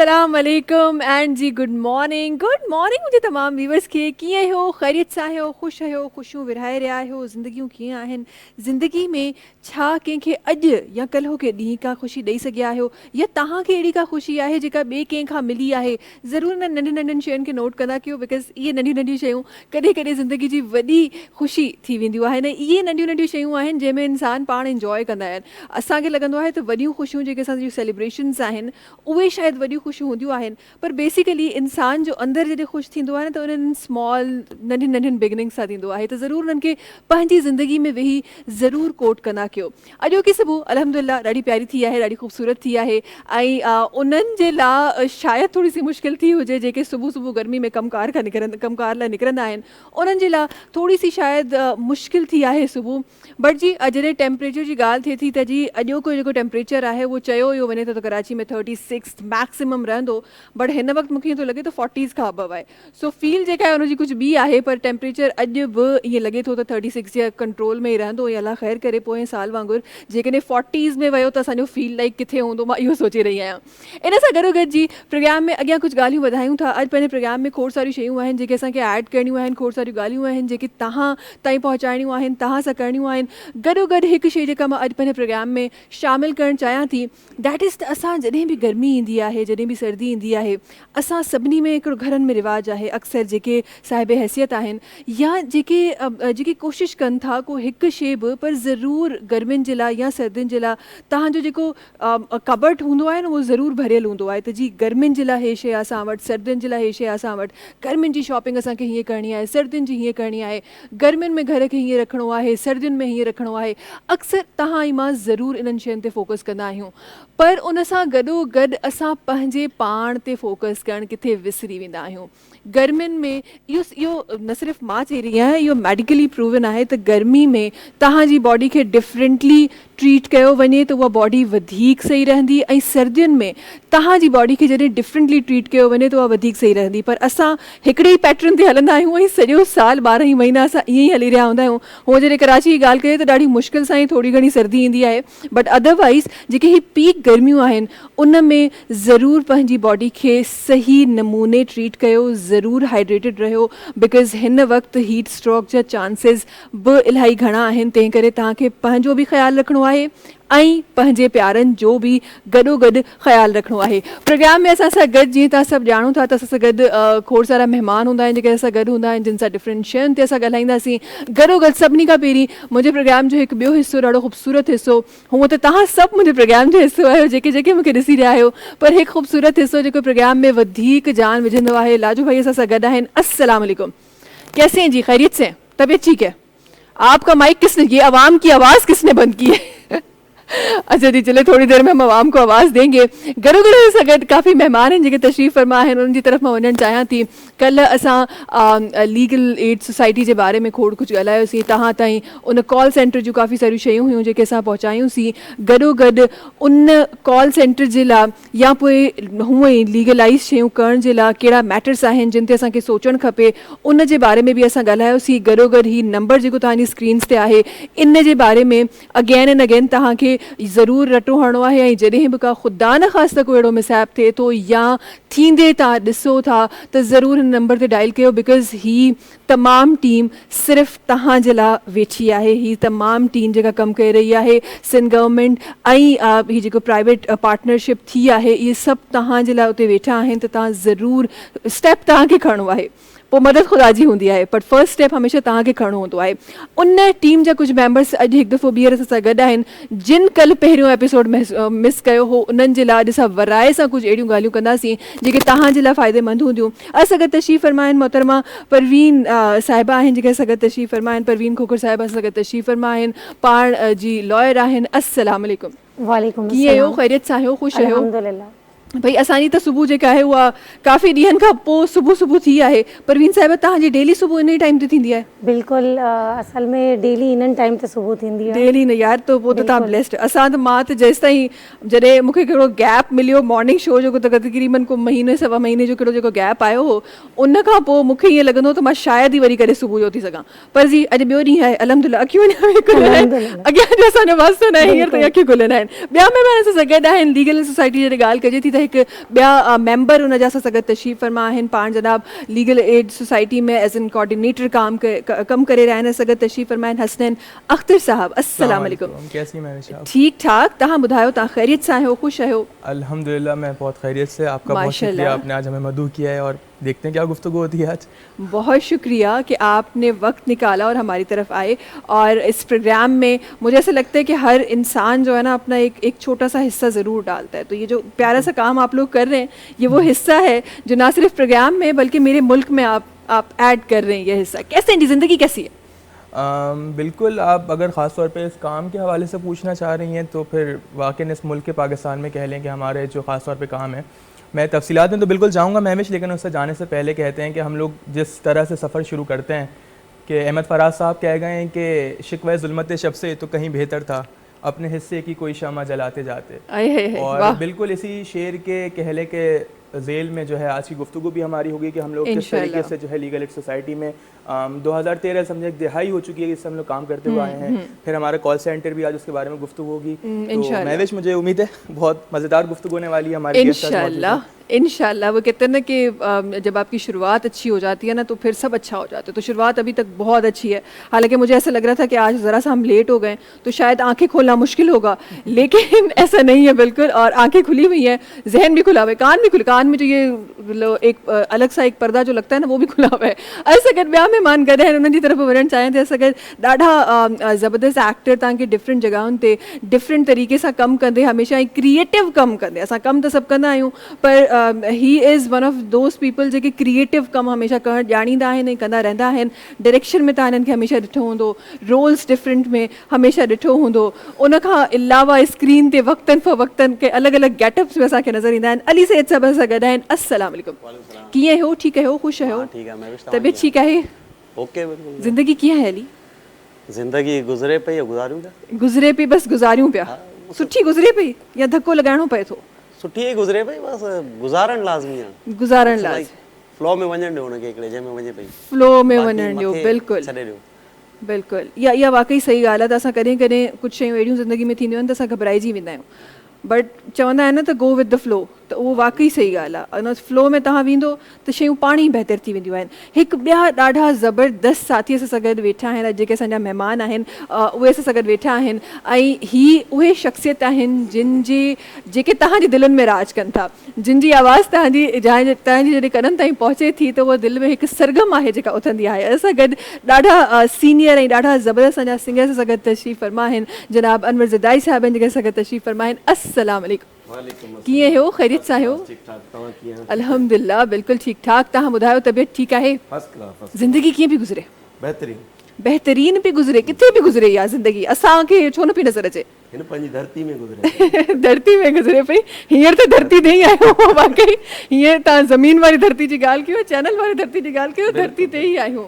अस्सलाम वालेकुम and ji good morning मुझे तमाम व्यूवर्स के कीअं हो, ख़ैरियत सां आहियो, ख़ुशि आहियो, ख़ुशियूं विरहाए रहिया आहियो, ज़िंदगियूं कीअं आहिनि, ज़िंदगी में छा कंहिंखे अॼु या कल्ह के ॾींहुं का ख़ुशी ॾेई सघिया आहियो या तव्हांखे अहिड़ी का ख़ुशी आहे जेका ॿिए कंहिं खां मिली आहे। ज़रूरु न नंढियुनि नंढियुनि शयुनि खे नोट कंदा कयो, बिकॉज़ इहे नंढियूं नंढियूं शयूं कॾहिं कॾहिं ज़िंदगी जी वॾी ख़ुशी थी वेंदियूं आहिनि। इहे नंढियूं नंढियूं शयूं आहिनि जंहिंमें इंसान पाण इंजॉय कंदा आहिनि। असांखे लॻंदो आहे त वॾियूं ख़ुशियूं जेके असांजी सेलिब्रेशन्स आहिनि उहे शायदि वॾियूं ख़ुशियूं हूंदियूं आहिनि, पर बेसिकली इंसान जो अंदरि जॾहिं ख़ुशि थींदो आहे न त उन्हनि स्मॉल नंढियुनि नंढियुनि बिगिनिंग्स सां थींदो आहे। त ज़रूरु उन्हनि खे पंहिंजी ज़िंदगी में वेही ज़रूरु कोट कंदा कयो। अॼोकी सुबुह अल्हम्दुलिल्लाह ॾाढी प्यारी थी आहे, ॾाढी ख़ूबसूरत थी आहे ऐं उन्हनि जे लाइ शायदि थोरी सी मुश्किल थी हुजे जेके सुबुह सुबुह गर्मी में कमकार लाइ निकिरंदा आहिनि, उन्हनि जे लाइ थोरी सी शायदि मुश्किल थी आहे सुबुह। बट जी जॾहिं टेम्परेचर जी ॻाल्हि थिए थी त जी अॼोको जेको टेम्परेचर आहे उहो चयो वियो वञे त कराची में 36 मैक्सिमम रहंदो, बट हिन वक़्तु मूंखे ईअं थो लॻे त 40s खां अबव आहे। सो फील जेका आहे उनजी कुझु ॿी आहे, पर टेम्परेचर अॼु बि ईअं लॻे थो त 36 जे कंट्रोल में ई रहंदो या अलाह ख़ैर करे पोएं साल वांगुरु जेकॾहिं 40s में वियो त असांजो फील लाइक किथे हूंदो, मां इहो सोचे रही आहियां। इन सां गॾोगॾु जी प्रोग्राम में अॻियां कुझु ॻाल्हियूं वधायूं था। अॼु पंहिंजे प्रोग्राम में खोड़ सारियूं शयूं आहिनि जेके असांखे ऐड करणियूं आहिनि, खोड़ सारियूं ॻाल्हियूं आहिनि जेके तव्हां ताईं पहुचाइणियूं आहिनि, तव्हां सां करणियूं आहिनि। गॾोगॾु हिकु शइ जेका मां अॼु पंहिंजे प्रोग्राम में शामिलु करणु चाहियां थी, दैट इज़ त असां जॾहिं बि गर्मी ईंदी आहे, जॾहिं बि सर्दी ईंदी आहे, असां सभिनी में हिकिड़ो घरनि में रिवाजु आहे, अक्सर जेके साहिब हैसियत आहिनि या जेके कोशिशि कनि था को हिकु शइ बि, पर ज़रूरु गर्मियुनि जे लाइ या सर्दियुनि जे लाइ तव्हांजो जेको कबट हूंदो आहे न उहो ज़रूरु भरियलु हूंदो आहे। त जी गर्मियुनि जे लाइ हे शइ असां वटि, सर्दियुनि जे लाइ हे शइ असां वटि, गर्मियुनि जी शॉपिंग असांखे हीअं करणी आहे, सर्दियुनि जी हीअं करणी आहे, गर्मियुनि में घर खे हीअं रखिणो आहे, सर्दियुनि में हीअं रखिणो आहे। अक्सर तव्हां ऐं मां ज़रूरु इन्हनि शयुनि ते फोकस कंदा आहियूं, पर उन सां गॾोगॾु असां पंहिंजे पाण ते फोकस करणु किथे विसरी वेंदा आहियूं। गर्मियुनि में इहो न सिर्फ़ु मां चई रही आहियां, इहो मेडिकली प्रूवन आहे त गर्मी में तव्हांजी बॉडी खे डिफरेंटली ट्रीट कयो वञे त उहा बॉडी वधीक सही रहंदी, ऐं सर्दियुनि में तव्हांजी बॉडी खे जॾहिं डिफरेंटली ट्रीट कयो वञे त उहा वधीक सही रहंदी। पर असां हिकिड़े ई पैटर्न ते हलंदा आहियूं ऐं सॼो साल 12 ई महीना असां ईअं ई हली रहिया हूंदा आहियूं। हूअं जॾहिं कराची जी ॻाल्हि कजे त ॾाढी मुश्किल सां ई थोरी घणी सर्दी ईंदी आहे, बट अदरवाइज़ जेके ही पीक गर्मियूं आहिनि उन में ज़रूरु पंहिंजी बॉडी खे सही नमूने ट्रीट कयो, ज़रूरु हाइड्रेटेड रहियो, बिकॉज़ हिन वक़्तु हीट स्ट्रोक जा चांसिस बि इलाही घणा आहिनि। तंहिं करे तव्हांखे पंहिंजो बि ख़्यालु रखिणो आहे ऐं पंहिंजे प्यारनि जो बि गॾोगॾु ख़्यालु रखिणो आहे। प्रोग्राम में असां सां गॾु जीअं तव्हां सभु ॼाणो था त असां सां गॾु खोड़ सारा महिमान हूंदा आहिनि जेके असां गॾु हूंदा आहिनि, जिन सां डिफरेंट शयुनि ते असां ॻाल्हाईंदासीं। गॾोगॾु सभिनी खां पहिरीं मुंहिंजे प्रोग्राम जो हिकु ॿियो हिसो, ॾाढो ख़ूबसूरत हिसो, हूअं त तव्हां सभु मुंहिंजे प्रोग्राम जो हिसो आहियो जेके जेके मूंखे ॾिसी रहिया आहियो, पर हिकु ख़ूबसूरत हिसो जेको प्रोग्राम में वधीक जान विझंदो आहे, लाजू भाई असां सां गॾु आहिनि। अस्सलाम वालेकुम, कैसे हैं जी, खैरियत से, तबीयत ठीक है? आपका माइक किसने, ये आवाम की आवाज़ किसने बंद की है? अच्छा जी, चले थोड़ी देर में हम आवाम को आवाज़ देंगे। गॾोगॾु सां गॾु काफ़ी महिमान आहिनि जेके तशरीफ़ फरमा आहिनि, उन्हनि जी तरफ़ मां वञणु चाहियां थी। कल्ह असां लीगल एड सोसाइटी जे बारे में खोड़ कुझु ॻाल्हायोसीं, तव्हां ताईं उन कॉल सेंटर जूं काफ़ी सारियूं शयूं हुयूं जेके असां पहुचायूंसीं। गॾोगॾु उन कॉल सेंटर जे लाइ या पोइ हूअं ई लीगलाइज़ शयूं करण जे लाइ कहिड़ा मैटर्स आहिनि जिन ते असांखे सोचणु खपे, उन जे बारे में बि असां ॻाल्हायोसीं। गॾोगॾु ही नंबर जेको तव्हांजी स्क्रीन्स ते आहे इन जे बारे में अगेन एंड अगेन तव्हांखे ज़रूरु रटो हणणो आहे, ऐं जॾहिं बि का ख़ुदा न ख़ासिता कोई अहिड़ो मिसहैप थिए थो या थींदे तव्हां ॾिसो था त ज़रूरु हिन नंबर ते डायल कयो, बिकॉज़ ही तमामु टीम सिर्फ़ु तव्हां जे लाइ वेठी आहे। ही तमामु टीम जेका कमु करे रही आहे, सिंध गवर्नमेंट ऐं ही जेको प्राइवेट पार्टनरशिप थी आहे, इहे सभु तव्हां जे लाइ उते वेठा आहिनि। त तव्हां ज़रूरु स्टेप तव्हांखे खणणो आहे, पोइ मदद ख़ुदा जी हूंदी आहे, पर फर्स्ट स्टेप हमेशह तव्हांखे खणणो हूंदो आहे। उन टीम जा कुझु मेंबर्स अॼु हिकु दफ़ो ॿीहर असां सां गॾु आहिनि, जिन कल्ह पहिरियों एपिसोड मिस कयो हो, उन्हनि जे लाइ अॼु असां वराए सां कुझु अहिड़ियूं ॻाल्हियूं कंदासीं जेके तव्हां जे लाइ फ़ाइदेमंद हूंदियूं। असां गॾु तशरीफ़ फरमा आहिनि मोहतरमा परवीन साहिबा आहिनि जेके असां गॾु तशरीफ़ फरमा आहिनि, परवीन खोखर साहिबा असां गॾु तशरीफ़ फरमा आहिनि, पाण जी लॉयर आहिनि। अस्सलाम वालेकुम। वालेकुम कीअं आहियो, ख़ैरियत सां आहियो, ख़ुशि आहियो? अल्हम्दुलिल्लाह। भई असांजी त सुबुह जेका आहे उहा काफ़ी ॾींहंनि खां पोइ सुबुह थी आहे। परवीन साहिबा तव्हांजी डेली सुबुह इन ई टाइम ते थींदी आहे? बिल्कुलु, असल में डेली इन्हनि टाइम ते सुबुह थींदी आहे। डेली न यार, त पोइ त तव्हां ब्लेस्ड। असां त मां त जेसि ताईं जॾहिं मूंखे कहिड़ो गैप मिलियो मॉर्निंग शो जो, त तक़रीबन को महीने सवा महीने जो कहिड़ो जेको गैप आयो हो, उन खां पोइ मूंखे ईअं लॻंदो त मां शायदि ई वरी करे सुबुह जो थी सघां। पर जी अॼु ॿियो ॾींहुं आहे, अल्हम्दुलिल्लाह, अखियूं अॻियां जो असांजो वास्तो न आहे, हींअर ताईं अखियूं खुलियल आहिनि। ॿिया महिमान असां सां गॾु आहिनि। लीगल सोसाइटी जॾहिं ॻाल्हि कजे थी त हिकु ॿिया मेंबर उन जा सां गॾु तशरीफ़ फरमा आहिनि। पाण जनाब लीगल एड सोसाइटी में एज एन कोऑर्डिनेटर कम करे रहिया आहिनि। असां गॾु तशरीफ़ फरमा आहिनि हसनैन अख्तर साहब। अस्सलाम वालेकुम। कैसी हैं महविश साहब? ठीक ठाक, तव्हां ॿुधायो, तव्हां ख़ैरियत सां आहियो, ख़ुशि आहियो? अल्हम्दुलिल्लाह मैं बहुत खैरियत से। आपका बहुत माशाल्लाह। शुक्रिया, आपने आज हमें मदऊ किया है और देखते हैं क्या गुफ्तगू होती है आज। बहुत शुक्रिया कि आपने वक्त निकाला और हमारी तरफ आए। और इस प्रोग्राम में मुझे ऐसा लगता है कि हर इंसान जो है ना अपना एक छोटा सा हिस्सा ज़रूर डालता है। तो ये जो प्यारा सा काम आप लोग कर रहे हैं, ये वो हिस्सा है जो ना सिर्फ प्रोग्राम में बल्कि मेरे मुल्क में आप ऐड कर रहे हैं ये हिस्सा। कैसे इनकी ज़िंदगी कैसी है? बिल्कुल, आप अगर ख़ास तौर पे इस काम के हवाले से पूछना चाह रही हैं तो फिर वाकई इस मुल्क के पाकिस्तान में कह लें कि हमारे जो ख़ास तौर पे काम है, मैं तफसीलात में तो बिल्कुल जाऊंगा महविश, लेकिन उससे जाने से पहले कहते हैं कि हम लोग जिस तरह से सफ़र शुरू करते हैं कि अहमद फराज साहब कह गए हैं कि शिकवा ज़ुल्मत शब से तो कहीं बेहतर था, अपने हिस्से की कोई शमा जलाते जाते। और बिल्कुल इसी शेर के कहले के जेल में जो है आज की गुफ्तगू भी हमारी होगी कि हम लोग किस तरीके से जो है लीगल एड सोसाइटी में 2013 समझे एक दिहाई हो चुकी है इससे हम लोग काम करते हुए आए हैं। फिर हमारा कॉल सेंटर भी आज उसके बारे में गुफ्तगू होगी। तो महविश मुझे उम्मीद है बहुत मज़ेदार गुफ्तगू होने वाली है हमारी। इंशाल्लाह। वो कहते हैं ना कि जब आपकी शुरुआत अच्छी हो जाती है ना तो फिर सब अच्छा हो जाता है। तो शुरुआत अभी तक बहुत अच्छी है। हालांकि मुझे ऐसा लग रहा था कि आज ज़रा सा हम लेट हो गए तो शायद आंखें खोलना मुश्किल होगा, लेकिन ऐसा नहीं है बिल्कुल। और आंखें खुली हुई हैं, जहन भी खुला हुआ है, कान भी खुले, कान में जो ये एक अलग सा एक पर्दा जो लगता है ना वो भी खुला हुआ है। असां गॾु ॿिया महिमान गॾु आहिनि, उन्हनि जी तरफ़ वञणु चाहियां थी। असां गॾु ॾाढा ज़बरदस्त एक्टर तव्हांखे डिफरेंट जॻहियुनि ते डिफरेंट तरीक़े सां कमु कंदे हमेशह ऐं क्रिएटिव कमु कंदे। असां कमु त सभु कंदा आहियूं पर he is one of those people जेके क्रिएटिव कमु हमेशह करणु ॼाणींदा आहिनि ऐं कंदा रहंदा आहिनि। डायरेक्शन में तव्हां हिननि खे हमेशह ॾिठो हूंदो, रोल्स डिफरेंट में हमेशह ॾिठो हूंदो। उनखां अलावा स्क्रीन ते वक़्तन फ़वक़्तन के अलॻि अलॻि गेटअप्स में असांखे नज़र ईंदा आहिनि। अली सैयद साहब सां गॾु आहिनि। अस्सलाम वालेकुम। कीअं हो? ठीकु आहियो? ख़ुशि आहियो? तबियत ठीकु आहे? ओके बिल्कुल। ज़िंदगी कीअं है अली? ज़िंदगी गुज़रे पई या गुज़ारियूं पिया? गुज़रे पई, बस गुज़ारियूं पिया। सुठी गुज़रे पई या धक्को लॻाइणो पए थो? सुठी ही गुज़रे पई, बस गुज़ारण लाज़मी आहे। गुज़ारण लाज़मी, फ्लो में वञण ॾियो हुनखे हिकिड़े जंहिंमें वञे पई। फ्लो में वञण ॾियो, बिल्कुलु छॾे ॾियो। बिल्कुल। इहा वाकई सही ॻाल्हि आहे। त असां कॾहिं कॾहिं कुझु शयूं अहिड़ियूं ज़िंदगी में थींदियूं आहिनि त असां घबराइजी वेंदा आहियूं, बट चवंदा आहिनि न त गो विद द फ्लो, त उहो वाकई सही ॻाल्हि आहे। उन फ्लो में तव्हां वेंदो त शयूं पाण ई बहितर थी वेंदियूं आहिनि। हिकु ॿिया ॾाढा ज़बरदस्त साथी असां सां गॾु वेठा आहिनि, जेके असांजा महिमान आहिनि उहे असां सां गॾु वेठा आहिनि। ऐं ही उहे शख़्सियत आहिनि जेके तव्हांजे दिलनि में राज कनि था, जिन जी आवाज़ तव्हांजी जॾहिं कननि ताईं पहुचे थी त उहा दिलि में हिकु सरगम आहे जेका उथंदी आहे। असां गॾु ॾाढा सीनियर ऐं ॾाढा ज़बरदस्त असांजा सिंगर असां सां गॾु तशरीफ़ फरमा आहिनि। जनाब अनवर ज़दाई साहिब आहिनि जेके असां गॾु तशरीफ़ फरमा आहिनि। अस्सलाम वालेकुम। कीअं हो? ख़ैरियत सां हो? अल्हम्दुलिल्लाह बिल्कुलु ठीकु ठाक। तव्हां ॿुधायो, तबियत ठीकु आहे? ज़िंदगी कीअं पई गुज़रे? बहितरीन पई गुज़रे। किथे पई गुज़रे इहा ज़िंदगी? असांखे छो न पई नज़र अचे? धरती में गुज़रे। धरती में गुज़रे पई। हींअर त धरती ते ई आहियूं वाकई। हींअर तव्हां ज़मीन वारी धरती जी ॻाल्हि कयो, चैनल वारी धरती जी ॻाल्हि कयो, धरती ते ई आहियूं।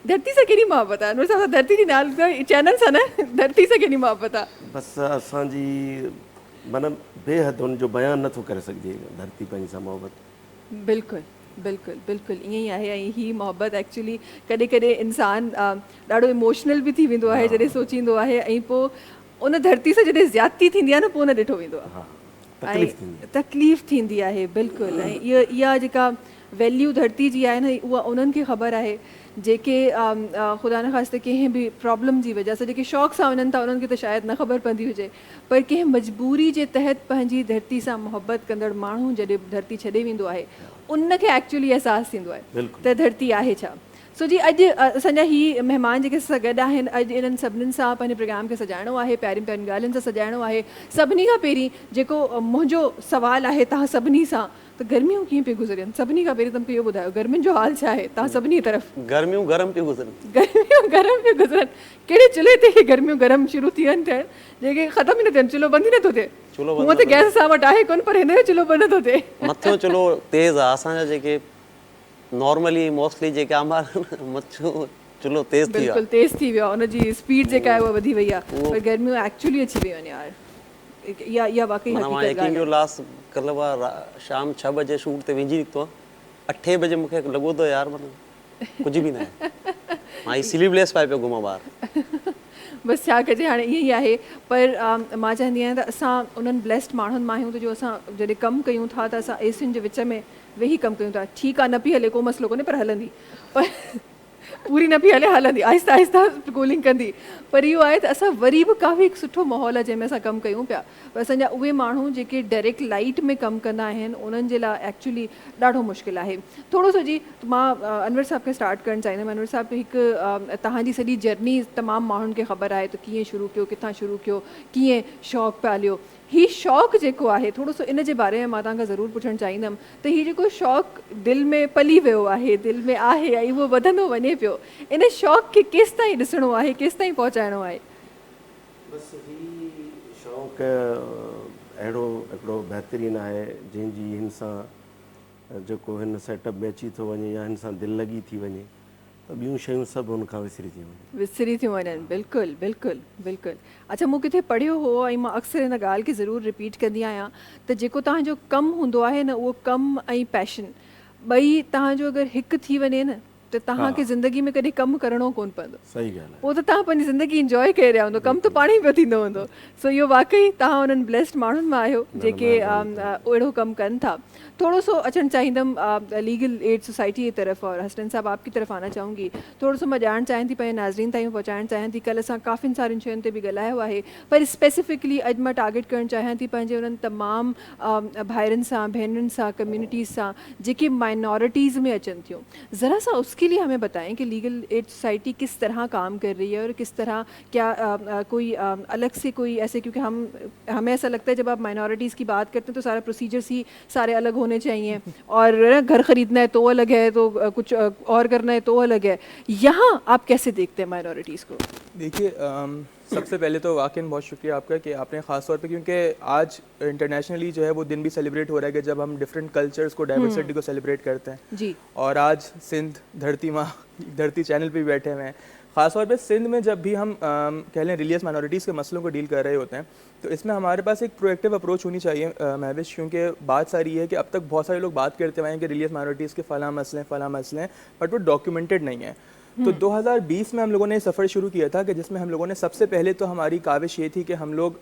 धरती सां कहिड़ी मोहबत आहे? धरती जी नाल चैनल सां न, धरती सां कहिड़ी मोहबत आहे? बसि असांजी माना बेहद हुनजो बयानु नथो करे सघिजे धरती पंहिंजी सां मोहबत। बिल्कुलु बिल्कुलु बिल्कुलु ईअं ई आहे। ऐं हीअ मोहबत एक्चुअली कॾहिं कॾहिं इंसानु ॾाढो इमोशनल बि थी वेंदो आहे जॾहिं सोचींदो आहे, ऐं पोइ उन धरती सां जॾहिं ज़्यादती थींदी आहे न पोइ न ॾिठो वेंदो आहे, तकलीफ़ थींदी आहे। बिल्कुलु। ऐं इहा जेका वैल्यू धरती जी आहे न, उहा उन्हनि खे ख़बर आहे जेके ख़ुदा न ख़ास्ते कंहिं बि प्रॉब्लम जी वजह सां जेके शौक़ सां वञनि था उन्हनि खे त शायदि न ख़बर पवंदी हुजे, पर कंहिं मजबूरी जे तहत पंहिंजी धरती सां मोहबत कंदड़ माण्हू जॾहिं धरती छॾे वेंदो आहे उनखे एक्चुअली अहसासु थींदो आहे त धरती आहे छा। सो जी अॼु असांजा ही महिमान जेके सां गॾु आहिनि, अॼु इन्हनि सभिनीनि सां पंहिंजे प्रोग्राम खे सजाइणो आहे, प्यारियुनि प्यारियुनि ॻाल्हियुनि सां सजाइणो आहे। सभिनी खां पहिरीं जेको मुंहिंजो सुवालु आहे तव्हां सभिनी सां, त गर्मियूं कीअं पियूं गुज़रनि? सभिनी खां पहिरीं त मूंखे इहो ॿुधायो, गर्मियुनि जो हाल छा आहे तव्हां सभिनी तरफ़? गर्मियूं गरम पियूं गुज़रनि। गर्मियूं गरम पियूं गुज़रनि? कहिड़े चुल्हे ते गर्मियूं गरम शुरू थी वञनि थियनि जेके ख़तम ई न थियनि? चुल्हो बंदि ई नथो थिए? हूअं त गैस असां वटि आहे कोन, पर हिन जो चुल्हो बंदि नथो थिए। मथियों चुल्हो तेज़ आहे असांजा, जेके नॉर्मली मोस्टली जेके आंबार मच्छो चुल्हो तेज़ थी वियो आहे, बिल्कुलु तेज़ थी वियो आहे, हुनजी स्पीड जेका आहे उहा वधी वई आहे, पर गर्मियूं एक्चुअली अची वियूं आहिनि यार। इहा वाकई हक़ीक़त ॻाल्हि आहे। लास्ट कल्ह शाम 6 बजे शूट ते विझी निकितो आहे, 8 बजे मूंखे लॻो थो यार माना कुझु बि न आहे, मां स्लीपलेस पाए पियो घुमां ॿाहिरि। बसि छा कजे, हाणे ईअं ई आहे। पर मां चवंदी आहियां त असां उन्हनि ब्लेस्ड माण्हुनि मां आहियूं त जो असां जॾहिं कमु कयूं था त असां एसियुनि जे विच में वेही कमु कयूं था। ठीकु आहे, न पई हले को मसइलो कोन्हे, पर हलंदी, पर पूरी न पई हले, हलंदी, आहिस्ता आहिस्ता कूलिंग कंदी। पर इहो आहे त असां वरी बि काफ़ी हिकु सुठो माहौल आहे जंहिंमें असां कमु कयूं पिया। पर असांजा उहे माण्हू जेके डायरेक्ट लाइट में कमु कंदा आहिनि उन्हनि जे लाइ एक्चुअली ॾाढो मुश्किल आहे। थोरो सो जी मां अनवर साहब खे स्टार्ट करणु चाहींदमि। अनवर साहब हिकु तव्हांजी सॼी जर्नी तमामु माण्हुनि खे ख़बर आहे त कीअं शुरू कयो, किथां शुरू कयो, कीअं शौक़ु पालियो। ही शौक़ु जेको आहे थोरो सो इन जे बारे में मां तव्हांखां ज़रूरु पुछणु चाहींदमि त हीउ जेको शौक़ु दिलि में पली वियो आहे, दिलि में आहे ऐं उहो वधंदो वञे पियो, इन शौक़ु खे केसि ताईं ॾिसणो आहे, केसि ताईं पहुचाइणो आहे? बसि ही शौक़ु अहिड़ो हिकिड़ो बहितरीनु आहे जंहिंजी हिन सां जेको हिन सेटअप में अची थो वञे या हिन सां दिलि लॻी थी वञे त ॿियूं शयूं सभु हुनखां विसरी थी वञनि। विसरी थियूं वञनि, बिल्कुलु बिल्कुलु बिल्कुलु। अच्छा, मूं किथे पढ़ियो हो ऐं मां अक्सर हिन ॻाल्हि खे ज़रूरु रिपीट कंदी आहियां त जेको तव्हांजो कमु हूंदो आहे न, उहो कमु ऐं पैशन ॿई तव्हांजो अगरि हिकु थी वञे न त तव्हांखे ज़िंदगी में कॾहिं कमु करिणो कोन्ह पवंदो। सही ॻाल्हि आहे। पोइ त तव्हां पंहिंजी ज़िंदगी इंजॉय करे रहिया हूंदो, कमु त पाण ई पियो थींदो हूंदो। सो इहो वाक़ई तव्हां उन्हनि ब्लेस्ड माण्हुनि मां आहियो जेके अहिड़ो कमु कनि था। थोरो सो अचणु चाहींदमि लीगल एड सोसाइटी की तरफ़, और हसनैन साहब आपकी तरफ़ आना चाहूँगी। थोरो सो मां ॼाणणु चाहियां थी, पंहिंजे नाज़रीन ताईं पहुचाइणु चाहियां थी। कल्ह असां काफ़िनि सारियुनि शयुनि ते बि ॻाल्हायो आहे, पर स्पेसिफिकली अॼु मां टारगेट करणु चाहियां थी पंहिंजे उन्हनि तमामु भाइरनि सां, भेनरुनि सां, कम्युनिटीज़ सां जेके माइनॉरिटीज़ में अचनि थियूं। ज़रा सा उसके लिए हमें बताएं कि लीगल एड सोसाइटी किस तरह काम कर रही है और किस तरह, क्या कोई अलग से कोई ऐसे, क्योंकि हमें ऐसा लगता है जब आप माइनॉरिटीज़ की बात करते हैं तो सारा प्रोसीजर्स ही सारे अलग होने चाहिए, और घर ख़रीदना है तो अलग है, तो कुछ और करना है तो अलग है। यहाँ आप कैसे देखते हैं माइनॉरिटीज़ को? देखिए, सबसे पहले तो वाकई बहुत शुक्रिया आपका कि आपने ख़ास तौर पे, क्योंकि आज इंटरनेशनली जो है वो दिन भी सेलिब्रेट हो रहा है कि जब हम डिफरेंट कल्चर्स को, डाइवर्सिटी को सेलिब्रेट करते हैं जी। और आज सिंध धरती माँ, धरती चैनल पे भी बैठे हुए हैं। ख़ास तौर पे सिंध में जब भी हम कह लें रिलीजियस माइनॉरिटीज़ के मसलों को डील कर रहे होते हैं तो इसमें हमारे पास एक प्रोएक्टिव अप्रोच होनी चाहिए महविश, क्योंकि बात सारी है कि अब तक बहुत सारे लोग बात करते हुए हैं कि रिलीजियस माइनॉरिटीज़ के फ़लाँ मसले हैं, बट वो डॉक्यूमेंटेड नहीं है। तो 2020 में हम लोगों ने सफ़र शुरू किया था कि जिसमें हम लोगों ने सबसे पहले तो हमारी काविश ये थी कि हम लोग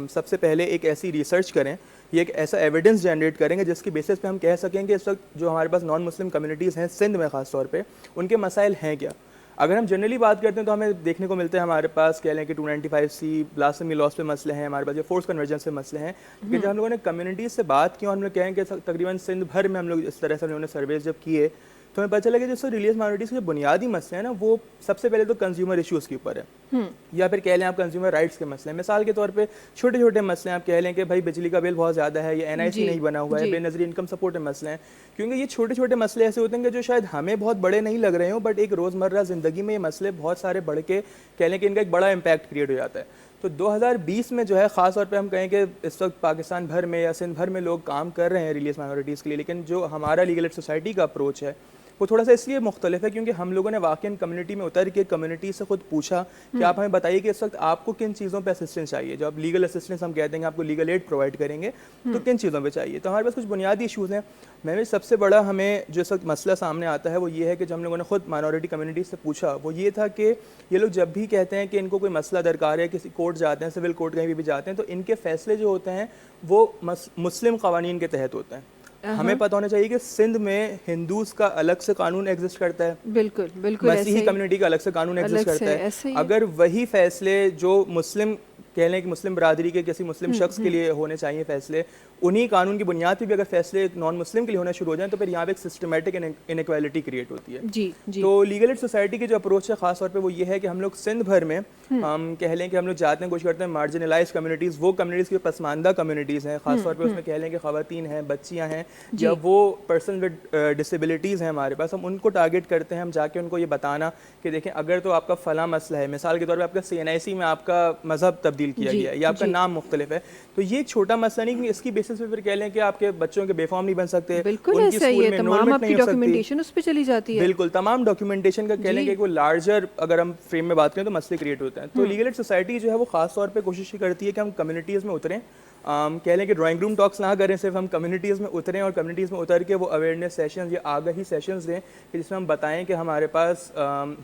सबसे पहले एक ऐसी रिसर्च करें, ये एक ऐसा एविडेंस जनरेट करेंगे जिसकी बेसिस पे हम कह सकें कि इस वक्त जो हमारे पास नॉन मुस्लिम कम्युनिटीज़ हैं सिंध में ख़ास तौर पे, उनके मसाइल हैं क्या। अगर हम जनरली बात करते हैं तो हमें देखने को मिलता है हमारे पास कह लें कि 295C ब्लास्फेमी लॉस पे मसले हैं, हमारे पास ये फोर्स कन्वर्जेंस पे मसले हैं। कि जब हम लोगों ने कम्युनिटीज़ से बात की और हम लोग कहें कि तकरीबन सिंध भर में हम लोग इस तरह से हम लोगों ने सर्वेज जब किए तो हमें पता चला कि जो रिलीजियस माइनॉरिटीज़ के जो बुनियादी मसले हैं ना, वो सबसे पहले तो कंज्यूमर इश्यूज़ के ऊपर है, या फिर कह लें आप कंज्यूमर राइट्स के मसले हैं। मिसाल के तौर पे छोटे छोटे मसले हैं, आप कह लें कि भाई बिजली का बिल बहुत ज़्यादा है, या NIC नहीं बना हुआ है, बेनज़ीर इनकम सपोर्ट के मसले हैं। क्योंकि ये छोटे छोटे मसले ऐसे होते हैं कि जो शायद हमें बहुत बड़े नहीं लग रहे हो, बट एक रोज़मर्रा ज़िंदगी में ये मसले बहुत सारे बढ़ के कह लें कि इनका एक बड़ा इम्पैक्ट क्रिएट हो जाता है। तो 2020 में जो है ख़ास तौर पे हम कहें कि इस वक्त पाकिस्तान भर में या सिंध भर में लोग काम कर रहे हैं रिलीजियस माइनॉरिटीज़ के लिए, लेकिन जो हमारा लीगल एड सोसाइटी का अप्रोच है वो थोड़ा सा इसलिए मुख्तलिफ है क्योंकि हम लोगों ने वाकई कम्युनिटी में उतर के कम्युनिटी से खुद पूछा कि आप हमें बताइए कि इस वक्त आपको किन चीज़ों पे असिस्टेंस चाहिए। जो आप लीगल असिस्टेंस हम कहते हैं आपको लीगल एड प्रोवाइड करेंगे तो किन चीज़ों पे चाहिए। तो हमारे पास कुछ बुनियादी इशूज़ हैं। मैंने सबसे बड़ा हमें जो इस वक्त मसला सामने आता है वो ये है कि जब हम लोगों ने खुद माइनॉरिटी कम्युनिटी से पूछा वो ये था कि ये लोग जब भी कहते हैं कि इनको कोई मसला दरकार है, किसी कोर्ट जाते हैं, सिविल कोर्ट कहीं भी जाते हैं, तो इनके फैसले जो होते हैं वो मुस्लिम कवानीन के तहत होते हैं। हमें पता होना चाहिए कि सिंध में हिंदूज का अलग से कानून एग्जिस्ट करता है, बिल्कुल बिल्कुल, मसीही कम्युनिटी का अलग से कानून एग्जिस्ट करता है। अगर वही फैसले जो मुस्लिम कह लें कि मुस्लिम बरादरी के किसी मुस्लिम शख्स के लिए होने चाहिए फैसले, उन्हीं कानून की बुनियाद पे भी अगर फैसले नॉन मुस्लिम के लिए होना शुरू हो जाए तो फिर यहाँ पे एक सिस्टमेटिक इनइक्वालिटी क्रिएट होती है। जी, जी। तो लीगल एड सोसाइटी की जो अप्रोच है खास तौर पे वो ये है कि हम लोग सिंध भर में हम कह लें कि हम लोग जाते हैं, कोशिश करते हैं मार्जिनलाइज कम्युनिटीज़, वो कम्युनिटीज़ की पसमानदा कम्युनिटीज़ हैं खास तौर पे, उसमें कह लें कि ख़वातीन हैं, बच्चियाँ हैं, या वो पर्सन विद डिसेबिलिटीज़ हैं हमारे पास, हम उनको टारगेट करते हैं। हम जाके उनको ये बताना कि देखें अगर तो आपका फ़लाँ मसला है, मिसाल के तौर पर आपका CNIC में आपका मज़हब तब्दील किया गया है या आपका नाम मुख्तलिफ है, तो ये एक छोटा मसला नहीं कि इसकी बेसिस पे फिर कह लें कि आपके बच्चों के बेफॉर्म नहीं बन सकते, बिल्कुल ऐसा ही है, तमाम आपकी डॉक्यूमेंटेशन उस पे चली जाती है। बिल्कुल, तमाम डॉक्यूमेंटेशन का कह लें कि वो लार्जर अगर हम फ्रेम में बात करें तो मसले क्रिएट होते हैं। तो लीगल एड सोसाइटी जो है वो खास तौर पे कोशिश करती है कि हम कम्युनिटीज़ में उतरें, कह लें कि ड्राइंग रूम टॉक्स ना करें, सिर्फ हम कम्युनिटीज़ में उतरें और कम्युनिटीज़ में उतर के वो अवेयरनेस सेशंस या आगाही सेशंस दें कि जिसमें हम बताएं कि हमारे पास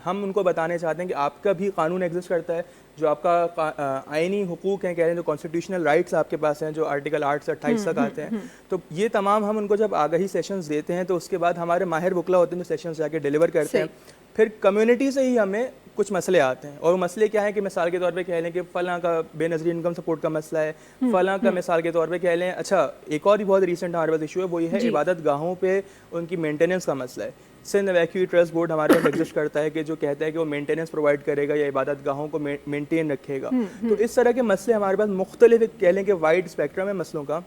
हम उनको बताने चाहते हैं कि आपका भी कानून एग्जिस्ट करता है, जो आपका आइनी हुकूक हैं, कह रहे हैं जो कॉन्स्टिट्यूशनल राइट्स आपके पास हैं, जो आर्टिकल 8 से 28 तक आते हैं। तो ये तमाम हम उनको जब आगाही सेशंस देते हैं तो उसके बाद हमारे माहिर वकला होते हैं जो सेशंस जाके डिलीवर करते हैं। फिर कम्युनिटी से ही हमें कुछ मसले आते हैं, और वो मसले क्या है कि मिसाल के तौर पे कह लें कि फ़लाँ का बेनज़ीर इनकम सपोर्ट का मसला है, फ़लाँ का मिसाल के तौर पे कह लें, अच्छा एक और भी बहुत रिसेंट हमारे पास इशू है, वो ये है इबादत गाहों पे उनकी मेंटेनेंस का मसला है। सिंध वैक्यू ट्रस्ट बोर्ड हमारे पास एग्जिस्ट करता है कि जो कहता है कि वो मेंटेनेंस प्रोवाइड करेगा या इबादत गाहों को मेंटेन रखेगा। तो इस तरह के मसले हमारे पास मुख्तलिफ कह लें कि वाइड स्पेक्ट्रम है मसलों का,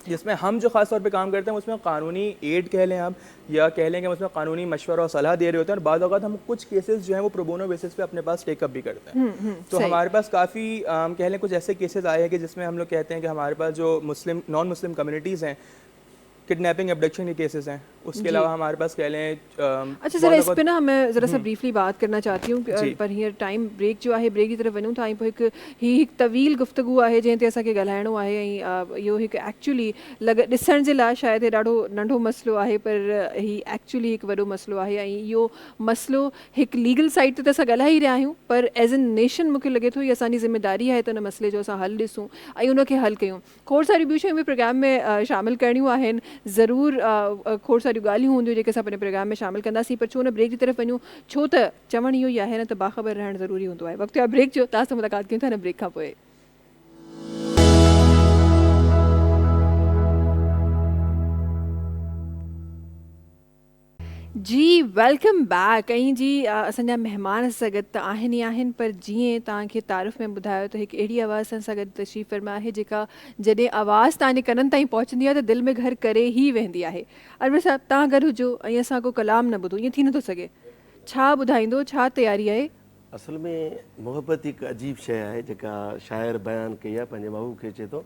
जिसमें हम जो खास तौर पे काम करते हैं उसमें कानूनी एड कह लें आप, या कह लें कि उसमें कानूनी मशवरा और सलाह दे रहे होते हैं, और बाद वक़्त हम कुछ केसेस जो हैं वो प्रोबोनो बेसिस पे अपने पास टेकअप भी करते हैं। तो हमारे पास काफ़ी कह लें कुछ ऐसे केसेस आए हैं कि जिसमें हम लोग कहते हैं कि हमारे पास जो मुस्लिम नॉन मुस्लिम कम्युनिटीज़ हैं, किडनैपिंग एब्डक्शन के केसेस हैं, उसके अलावा हमारे पास कह लें अच्छा ज़रा इस पे ना मैं ज़रा सा ब्रीफली बात करना चाहती हूँ, पर हींअर टाइम ब्रेक जो आहे ब्रेक की तरफ वञूं था, ऐं पोइ हिकु तवील गुफ़्तगू आहे जंहिं ते असांखे ॻाल्हाइणो आहे, ऐं इहो हिकु एक्चुअली ॾिसण जे लाइ शायदि हे ॾाढो नंढो मसइलो आहे, पर ही एक्चुअली हिकु वॾो मसइलो आहे, ऐं इहो मसइलो हिकु लीगल साइड ते त असां ॻाल्हाए ई रहिया आहियूं, पर एज़ एन नेशन मूंखे लॻे थो इहा असांजी ज़िम्मेदारी आहे त उन मसइले जो असां हल ॾिसूं ऐं उनखे हल कयूं। खोड़ सारियूं ॿियूं शयूं बि प्रोग्राम में शामिलु करणियूं आहिनि, ज़रूरु खोड़ सारियूं ॻाल्हियूं हूंदियूं जेके असां पंहिंजे प्रोग्राम में शामिलु कंदासीं, पर छो न ब्रेक जी तरफ़ वञूं, छो त चवणु इहो ई आहे न त बाख़बर रहणु ज़रूरी हूंदो आहे। वक़्तु आहे ब्रेक जो, तव्हां सां मुलाक़ात कयूं था न ब्रेक खां पोइ। जी वेलकम बैक। ऐं जी असांजा महिमान सां गॾु त आहिनि ई आहिनि, पर जीअं तव्हांखे तारीफ़ में ॿुधायो त हिकु अहिड़ी आवाज़ सां गॾु तशरीफ़ फरमा आहे जेका जॾहिं आवाज़ तव्हांजे कननि ताईं पहुचंदी आहे त दिलि में घर करे ई वेंदी आहे। अरविंद साहिबु तव्हां गॾु हुजो ऐं असां को कलाम न ॿुधो, ईअं थी नथो सघे। छा ॿुधाईंदो, छा तयारी आहे? असल में मोहब्बत हिकु अजीब शइ आहे जेका शाइर बयानु कई आहे, पंहिंजे महबूब खे चए थो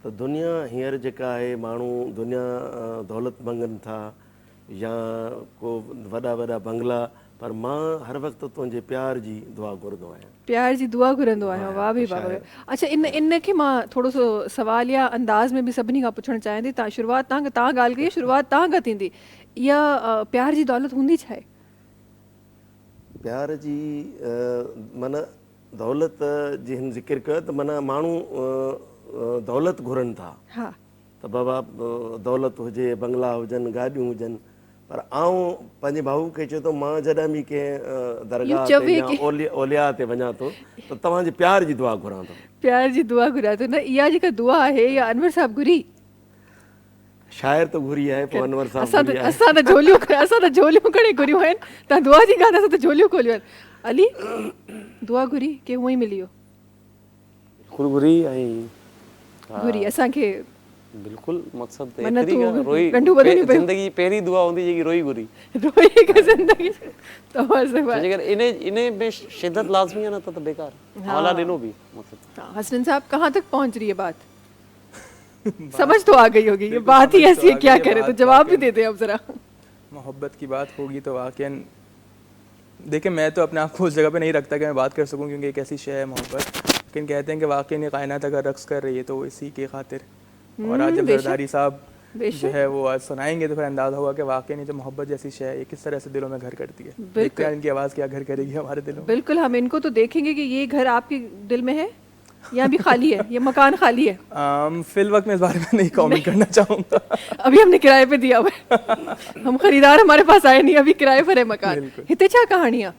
त दुनिया हींअर जेका आहे, माण्हू दुनिया दौलत मंगनि था या को वॾा वॾा बंगला, पर मां हर वक़्तु तुंहिंजे प्यार जी दुआ घुरंदो आहियां। प्यार जी दुआ घुरंदो आहियां, वाह बि वाह। अच्छा, इनखे मां थोरो सो सवाल या अंदाज़ में बि सभिनी खां पुछणु चाहियां थी, तव्हां शुरूआति तव्हां ॻाल्हि कई, शुरूआति तव्हां खां थींदी। इहा प्यार जी दौलत हूंदी छा आहे? प्यार जी माना दौलत जी हिन ज़िक्र कयो त माना माण्हू दौलत घुरनि था, हा, त बाबा दौलत हुजे, बंगला हुजनि, गाॾियूं हुजनि, पर आऊं पंहिंजे भाऊ खे चयो थो मां जॾहिं बि कंहिं दरगाह ते या ओलिया ते वञा थो त तव्हांजे प्यार जी दुआ घुरां थो। प्यार जी दुआ घुरां थो न, इहा जेका दुआ आहे या अनवर साहिबु घुरी? शाइर त घुरी आहे, पोइ अनवर साहिबु असां त झोलियूं खणी घुरियूं आहिनि, तव्हां दुआ जी ॻाल्हि, असां त झोलियूं खोलियूं आहिनि। अली दुआ घुरी की हूअं ई मिली वियो? घुरी ऐं घुरी असांखे बिल्कुल मक़सद माना एतिरी तूं का रोई नंढू वॾो नहीं ज़िंदगी पहिरीं दुआ हूंदी जेकी रोई घुरी का ज़िंदगी तमाम से बात। जेकर इने में शिद्दत लाज़मी है ना तो बेकार हवाला ॾिनो भी मक़सद। हाँ, हसनैन साहब कहाँ तक पहुंच रही है बात? समझ तो आ गई होगी, ये बात ही ऐसी है, क्या करे, तो जवाब भी देते हैं अब जरा। मोहब्बत की बात होगी तो वाकई देखिए, मैं तो अपने आप को उस जगह पे नहीं रखता कि मैं बात कर सकूं, क्योंकि एक ऐसी शय है मोहब्बत, लेकिन कहते हैं कि वाकई ये कायनात अगर रक्स कर रही है तो वो इसी के खातिर। और आज जब जरदारी साहब जो है वो आज सुनाएंगे तो फिर अंदाजा होगा कि वाकई नहीं जो मोहब्बत जैसी शय है ये किस तरह से दिलों में घर करती है। देखते हैं इनकी आवाज़ क्या घर करेगी हमारे दिलों में। बिल्कुल, हम इनको तो देखेंगे कि ये घर आपके दिल में है या भी खाली है, ये मकान खाली है? फिल वक्त में इस बारे में नहीं कमेंट करना चाहूँगा। अभी हमने किराए पे दिया हुआ है, हम खरीदार हमारे पास आए नहीं, अभी किराए पर है मकान। हिते छा कहानियाँ?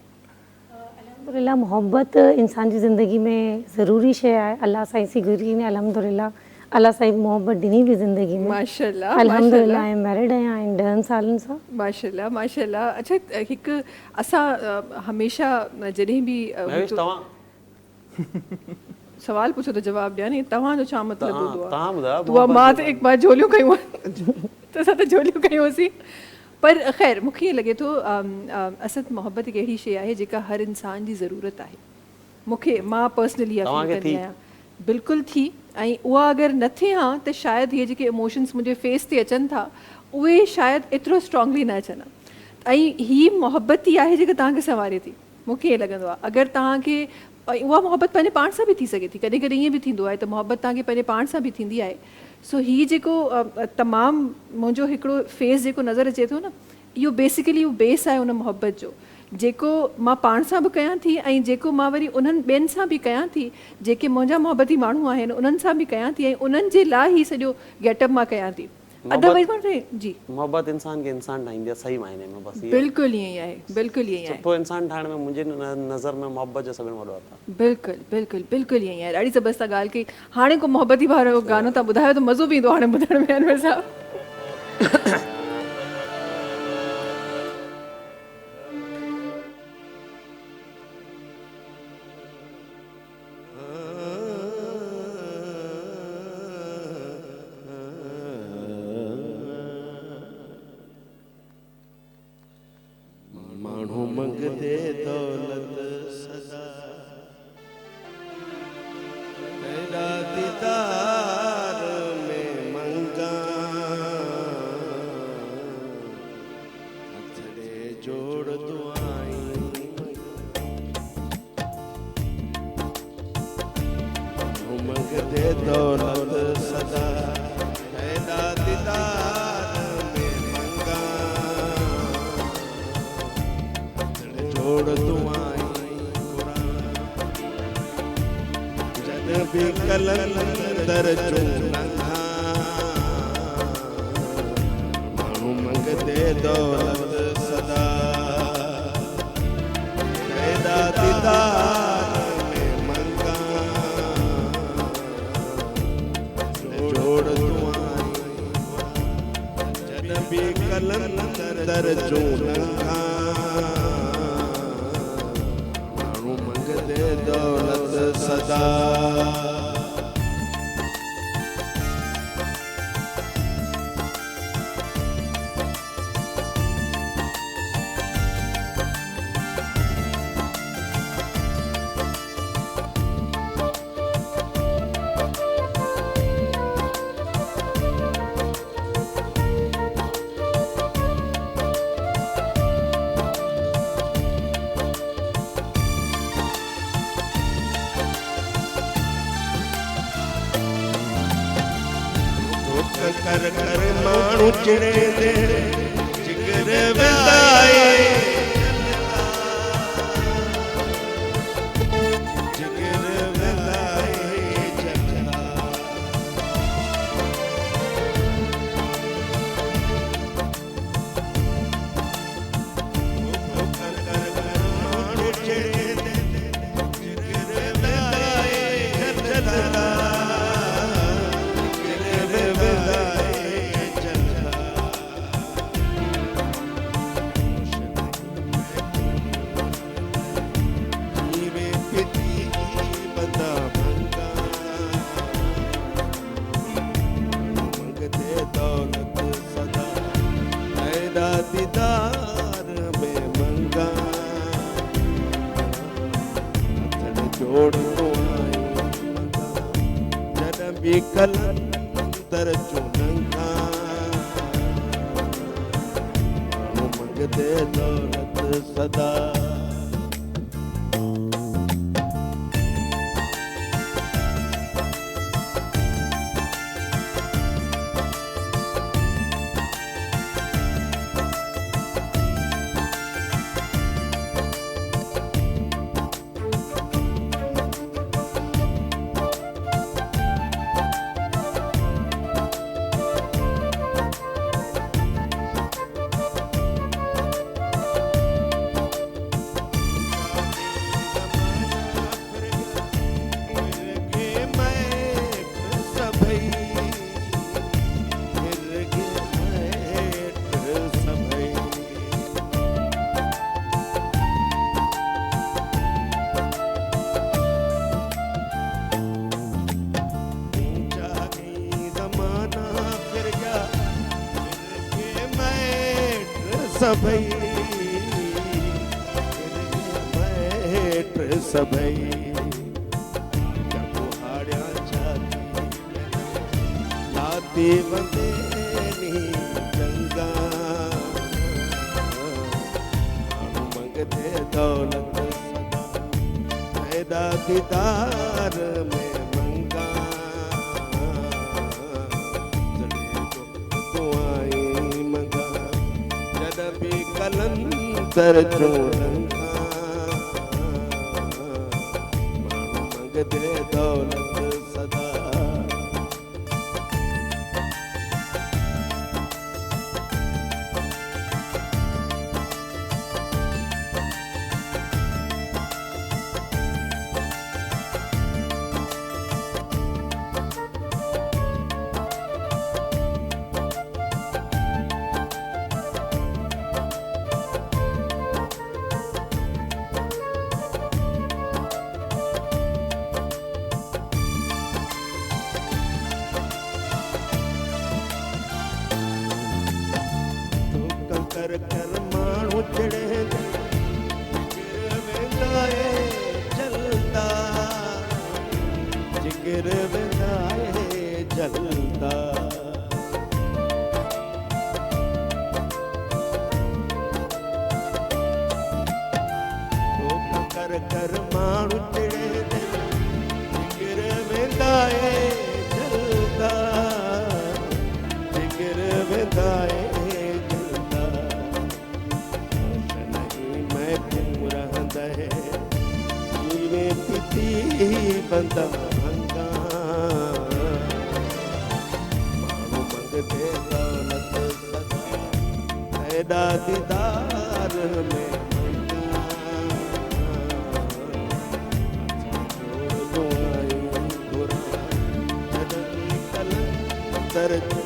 अल्हम्दुलिल्लाह मोहब्बत इंसान जी ज़िंदगी में ज़रूरी शइ आहे। अल्लाह साईं सी घुरी ने अल्हम्दुलिल्लाह, अल्लाह साईं मोहब्बत ॾिनी बि ज़िंदगी में। माशाल्लाह अल्हम्दुलिल्लाह ऐं मैरिड आहियां इन 10 सालनि सां। माशाल्लाह माशाल्लाह। अच्छा, हिकु असां हमेशा जॾहिं बि सवाल पूछो तो जवाब ॾियां नी, तव्हांजो छा मतिलबु हूंदो आहे? तव्हां ॿुधायो। दुआ मां त हिकु बार झोलियूं कयूं त असां त झोलियूं कयूंसीं, पर ख़ैर मूंखे ईअं लॻे थो असद मोहब्बत हिकु अहिड़ी शइ आहे जेका हर इंसान जी ज़रूरत आहे। मूंखे मां पर्सनली कंदी आहियां बिल्कुलु थी, ऐं उहा अगरि न थिए हा त शायदि इहे जेके इमोशन्स मुंहिंजे फेस ते अचनि था उहे शायदि एतिरो स्ट्रॉन्गली न अचनि हा। ऐं हीअ मोहब्बत ई आहे जेका तव्हांखे संवारे थी। मूंखे ईअं लॻंदो आहे अगरि तव्हांखे और उहा मोहब्बत पंहिंजे पाण सां बि थी सघे थी, कॾहिं कॾहिं ईअं बि थींदो आहे त मोहब्बत तव्हांखे पंहिंजे पाण सां बि थींदी आहे। सो हीअ जेको तमामु मुंहिंजो हिकिड़ो फेस जेको नज़र अचे थो न, इहो बेसिकली उहो बेस आहे उन मोहब्बत जो, जेको मां पाण सां बि कयां थी ऐं जेको मां वरी उन्हनि ॿियनि सां बि कयां थी, जेके मुंहिंजा मोहब्बती माण्हू आहिनि उन्हनि सां बि कयां थी, ऐं उन्हनि जे लाइ ई सॼो गेटअप मां कयां थी। अदरवाइज़ मां जी मोहब्बत इंसान खे इंसान ठाहींदी आहे सही मायने में, बस बिल्कुलु ईअं ई आहे, बिल्कुलु ईअं ई आहे। सुठो इंसान ठाहिण में मुंहिंजे नज़र में मोहब्बत जो सभिनि वॾो हथु आहे। बिल्कुलु बिल्कुलु बिल्कुलु ईअं ई आहे। ॾाढी ज़बरदस्त ॻाल्हि कई। हाणे को मोहब्बती वारो गानो तव्हां ॿुधायो त मज़ो बि ईंदो हाणे ॿुधण में अनवर साहब। माण्हू मंगदे दौलत सदा, तेरा दीदार में मंगा, हथड़े जोड़ दुआई माण्हू मंगदे दौलत सदा, तेरा दीदार में मंगा, जोड़ दुआई जन भी कलंदर चूनंगा, माण्हू मंगदे दौलत सदा, तेरा दीदार में मंगा, जोड़ दुआई जन भी कलंदर चूनंगा, मंगदे दौलत सदा। कर कर माण्हू चिड़े दे जिगर विदाए, जिगर विदाए जला, कर कर माण्हू चिड़े दे जिगर विदाए जला, दीदार में मंगा, जोड़ दुआई मंगा, जन भी कलंदर चूनंगा, मंगदे दौलत सदा। सभई मैट सभई हाड़िया छाती लाती वंदे नी गंगा, माण्हू मंगदे दौलत सदा, तेरा दीदार में मंगा जॾहिं दुआई मंगा जॾहिं बि कलंदर जो लंघा माण्हू मंगदे दौलत सदा कर कर माण्हू चढ़े जिगर वेंदाए जलदा जिगर वेंदाए जलदा कर कर माण्हू चढ़े जिगर वेंदाए जलदा जिगर वेंदाए बंदा भंगा माण्हू मंगदे दौलत सदा तेरा दीदार में मंगा दुआई घुरा जॾहिं कलंदर जो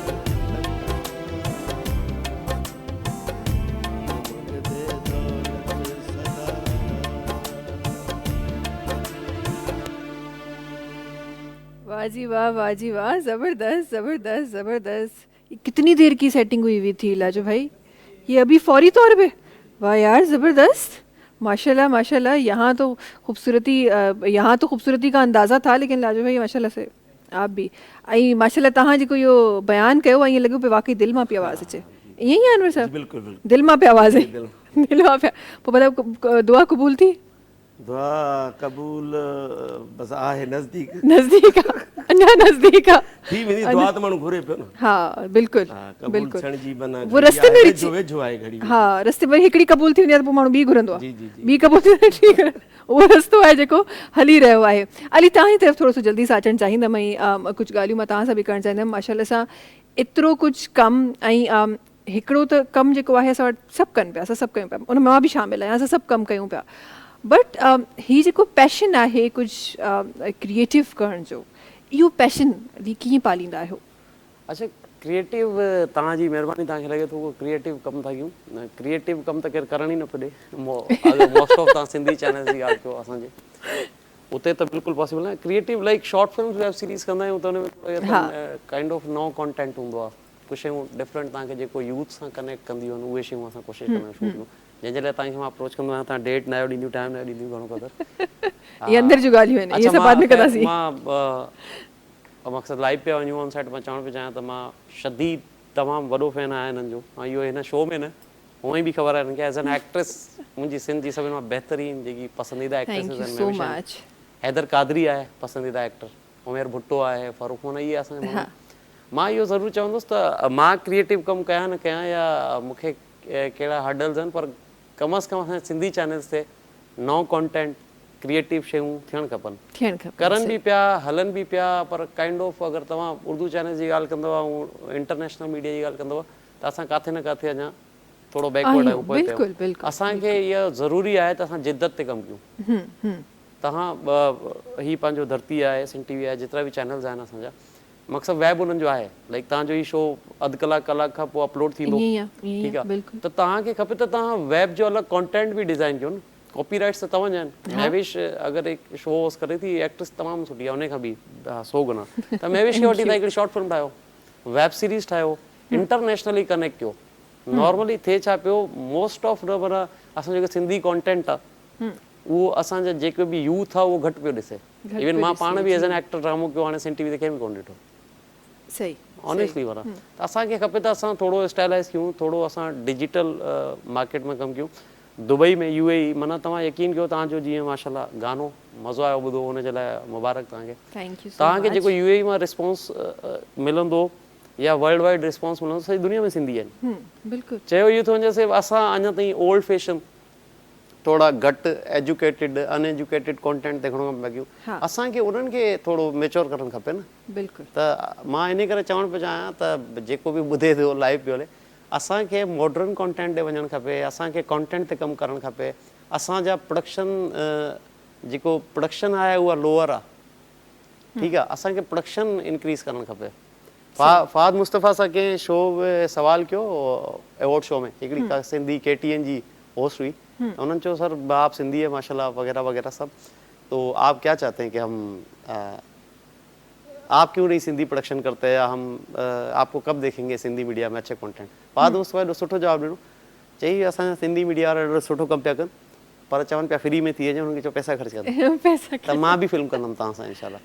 वाह जी वाह, वाह जी वाह, ज़बरदस्त ज़बरदस्त ज़बरदस्त। ये कितनी देर की सेटिंग हुई थी लाजो भाई? ये अभी फौरी तौर पे? वाह यार ज़बरदस्त, माशाल्लाह माशाल्लाह। यहाँ तो खूबसूरती का अंदाज़ा था, लेकिन लाजो भाई माशाल्लाह से आप भी आई माशाल्लाह। तव्हां जेको इहो बयानु कयो आहे, ईअं लॻो पियो वाकई दिलि मां पई आवाज़ अचे। ईअं ई आहे अनवर साहब? बिल्कुलु बिल्कुलु दिलि मां पिया आवाज़ आहे, दिलि मां पिया। पोइ मतिलबु दुआ क़बूल थी? दुआ क़बूल बस आहे नज़दीक आहे, अञा नज़दीक आहे। थी वेंदी दुआ त माण्हू घुरे पियो न। हाँ बिल्कुलु क़बूल बिल्कुलु। थियण जी माना वो रस्ते में जो वेझो आहे घड़ी। हाँ रस्ते में हिकिड़ी क़बूल थी वञे त पोइ माण्हू ॿी घुरंदो आहे। जी जी जी। ॿी क़बूल थी वञे टी घुरंदो। उहो रस्तो आहे जेको हली रहियो आहे। अली तव्हांजी तरफ़ थोरो सो जल्दी सां अचणु चाहींदमि ऐं कुझु ॻाल्हियूं मां तव्हां सां बि करणु चाहींदमि। माशाल्लाह सां एतिरो कुझु कमु ऐं हिकिड़ो त कमु जेको आहे असां वटि सभु कनि पिया, असां सभु कयूं पिया, उन में मां बि शामिलु आहियां, असां सभु कमु कयूं पिया। बट हीउ जेको पैशन आहे कुझु क्रिएटिव करण जो, इहो पैशन कीअं पालींदा आहियो? अच्छा क्रिएटिव तव्हांजी महिरबानी, तव्हांखे लॻे थो उहो क्रिएटिव कमु था कयूं? क्रिएटिव कमु त केरु करण ई न पुॼे। मोस्ट ऑफ तव्हां सिंधी चैनल्स जी ॻाल्हि कयो असांजे उते त बिल्कुलु पॉसिबल न। Creative like short film web series कंदा आहियूं त हुन में काइंड ऑफ नओ कॉन्टेंट हूंदो आहे, कुझु शयूं डिफरेंट तव्हांखे जेको यूथ सां कनेक्ट कंदियूं आहिनि उहे शयूं असां कोशिशि कंदा आहियूं शूट कयूं। जंहिंजे लाइ तव्हांखे मां अप्रोच कंदो आहियां, तव्हां डेट न ॾींदियूं, टाइम न ॾींदियूं, घणो क़दुरु। ये अंदर जो ॻाल्हियूं आहिनि, इहे सभु बाद में कंदासीं। मां मक़सदु लाइव पिया वञूं ऑन साइट, मां चवणु पिया चाहियां त मां शदीद तमामु वॾो फैन आहियां हिननि जो। ऐं इहो हिन शो में न हूअं ई बि ख़बर आहे हिनखे एज़ एन एक्ट्रेस मुंहिंजी सिंध जी सभिनि मां बहितरीन जेकी पसंदीदा एक्ट्रेसिस आहिनि, हैदर कादरी आहे पसंदीदा एक्टर, उमेर भुट्टो आहे, फारूक मोना, इहे असांजे माण्हू। मां इहो ज़रूरु चवंदुसि त मां क्रिएटिव कमु कयां न कयां या मूंखे कहिड़ा हर्डल्स आहिनि, पर कम अज़ कम असांजे सिंधी चैनल्स ते नओं कॉन्टेंट क्रिएटिव शयूं थियणु खपनि, करनि बि पिया, हलनि बि पिया। पर काइंड ऑफ अगरि तव्हां उर्दू चैनल जी ॻाल्हि कंदव ऐं इंटरनेशनल मीडिया जी ॻाल्हि कंदव त असां किथे न किथे अञा थोरो बैकवर्ड आहियूं, पोइ आहियूं। असांखे इहा ज़रूरी आहे त असां जिद्दत ते कमु कयूं। तव्हां हीअ पंहिंजो धरती आहे, सिंध टीवी आहे, जेतिरा बि चैनल्स आहिनि असांजा, मक़सदु वेब उन्हनि जो आहे। लाइक तव्हांजो ही शो अधु कलाक खां पोइ अपलोड थींदो, ठीकु आहे, त तव्हांखे खपे त तव्हां वेब जो अलॻि कॉन्टेंट बि डिज़ाइन कयो न। कॉपीराइट्स त तव्हांजा आहिनि। महविश अगरि हिकु शो होस्ट करे थी, एक्ट्रेस तमामु सुठी आहे, उनखां बि 100 गुना। त महविश खे वठी तव्हां हिकिड़ी शॉर्ट फिल्म ठाहियो, वेब सीरीज़ ठाहियो, इंटरनेशनली कनेक्ट कयो। नॉर्मली थिए छा पियो, मोस्ट ऑफ द माना असांजो जेको सिंधी कॉन्टेंट आहे उहो असांजा जेके बि यूथ आहे उहो घटि पियो ॾिसे। इवन मां पाण बि एज़ एन एक्टर ड्रामो कयो, हाणे सिंध टीवी ते कंहिं बि कोन ॾिठो, सही ऑनेस्टली वारा। त असांखे खपे त असां थोरो स्टाइलाइज़ कयूं, थोरो असां डिजिटल मार्केट में कमु कयूं। दुबई में UAE माना तव्हां यकीन कयो तव्हांजो जीअं माशाल्लाह गानो मज़ो आयो ॿुधो हुनजे लाइ मुबारक तव्हांखे। थैंक यू सो तव्हांखे मच। जेको UAE मां रिस्पॉन्स मिलंदो या वर्ल्ड वाइड रिस्पॉन्स मिलंदो सॼी दुनिया में सिंधी आहिनि। बिल्कुलु चयो इहो थो वञे असां अञा ताईं ओल्ड फैशन थोड़ा घटि एजुकेटेड अनएजुकेटेड कॉन्टेंट ते खणो लॻियूं। हा। असांखे उन्हनि खे थोरो मेच्योर करणु खपे न। बिल्कुलु त मां इन करे चवणु पियो चाहियां त जेको बि ॿुधे थो लाइव पियो हले असांखे मॉडर्न कॉन्टेंट ते वञणु खपे, असांखे कॉन्टेंट ते कमु करणु खपे। असांजा प्रोडक्शन जेको प्रोडक्शन आहे उहा लोअर आहे, ठीकु आहे, असांखे प्रोडक्शन इंक्रीज़ करणु खपे। फ़ाद मुस्तफ़ा सां कंहिं शो में सवाल कयो अवॉर्ड शो में, हिकिड़ी का सिंधी KTN जी होस्ट हुई, उन्होंने चयो सर आप सिंधी है माशाल्लाह वगैरह वगैरह सब, तो आप क्या चाहते हैं कि हम आप क्यों नहीं सिंधी प्रोडक्शन करते हैं, हम आपको कब देखेंगे सिंधी मीडिया में अच्छे कंटेंट। फ़ाद मुस्तफ़ा एॾो सुठो जवाबु ॾिनो, चई असांजा सिंधी मीडिया वारा एॾो सुठो कमु पिया कनि पर चवनि पिया फ्री में थी वञे, हुननि खे चयो पैसा ख़र्च कंदा पैसा त मां बि फिल्म कंदुमि तव्हां सां इंशाल्लाह।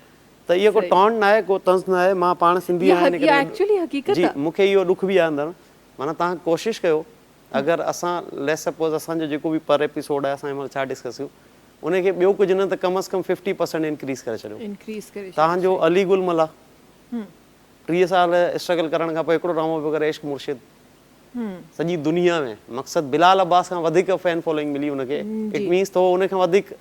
त इहो को टॉन्ट न आहे, को तंज़ न आहे, मां पाण सिंधी आहियां इन करे एक्चुअली हक़ीक़त जी मूंखे इहो ॾुख बि आहे अंदरि। माना तव्हां कोशिशि कयो अगरि असां लेट्स सपोज़ असांजो जेको बि पर एपिसोड आहे असां हिन महिल छा डिस्कस कयूं उनखे ॿियो कुझु न त कम अज़ कम 50% इंक्रीज़ करे छॾियो। इंक्रीज़ करे तव्हांजो अली गुल मला 30 साल स्ट्रगल करण खां पोइ हिकिड़ो ड्रामो पियो करे इश्क मुर्शिद, सॼी दुनिया में मक़सदु बिलाल अब्बास खां वधीक फैन फॉलोइंग मिली हुनखे, इट मीन्स तो उन खां वधीक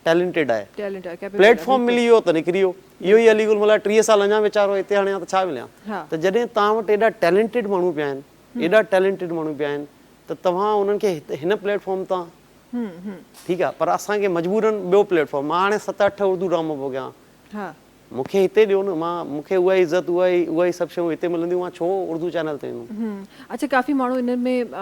टैलेंटेड आहे, टैलेंट आहे, प्लेटफॉर्म मिली वियो त निकिरी वियो। इहो ई अली गुल मला 30 साल अञा वीचारो हिते हाणे त छा मिलिया। त जॾहिं तव्हां वटि एॾा टैलेंटेड माण्हू पिया आहिनि, एॾा टैलेंटेड माण्हू पिया आहिनि त तव्हां उन्हनि खे हिन प्लेटफॉर्म तां ठीकु आहे, पर असांखे मजबूरन ॿियो प्लेटफॉर्म, मां हाणे 7-8 उर्दू ड्रामो पियो कयां, हा मूंखे हिते ॾियो न, मां मूंखे उहा इज़त उहा ई सभु शयूं हिते मिलंदियूं, मां छो उर्दू चैनल ते ईंदुमि। अच्छा काफ़ी माण्हू इन्हनि में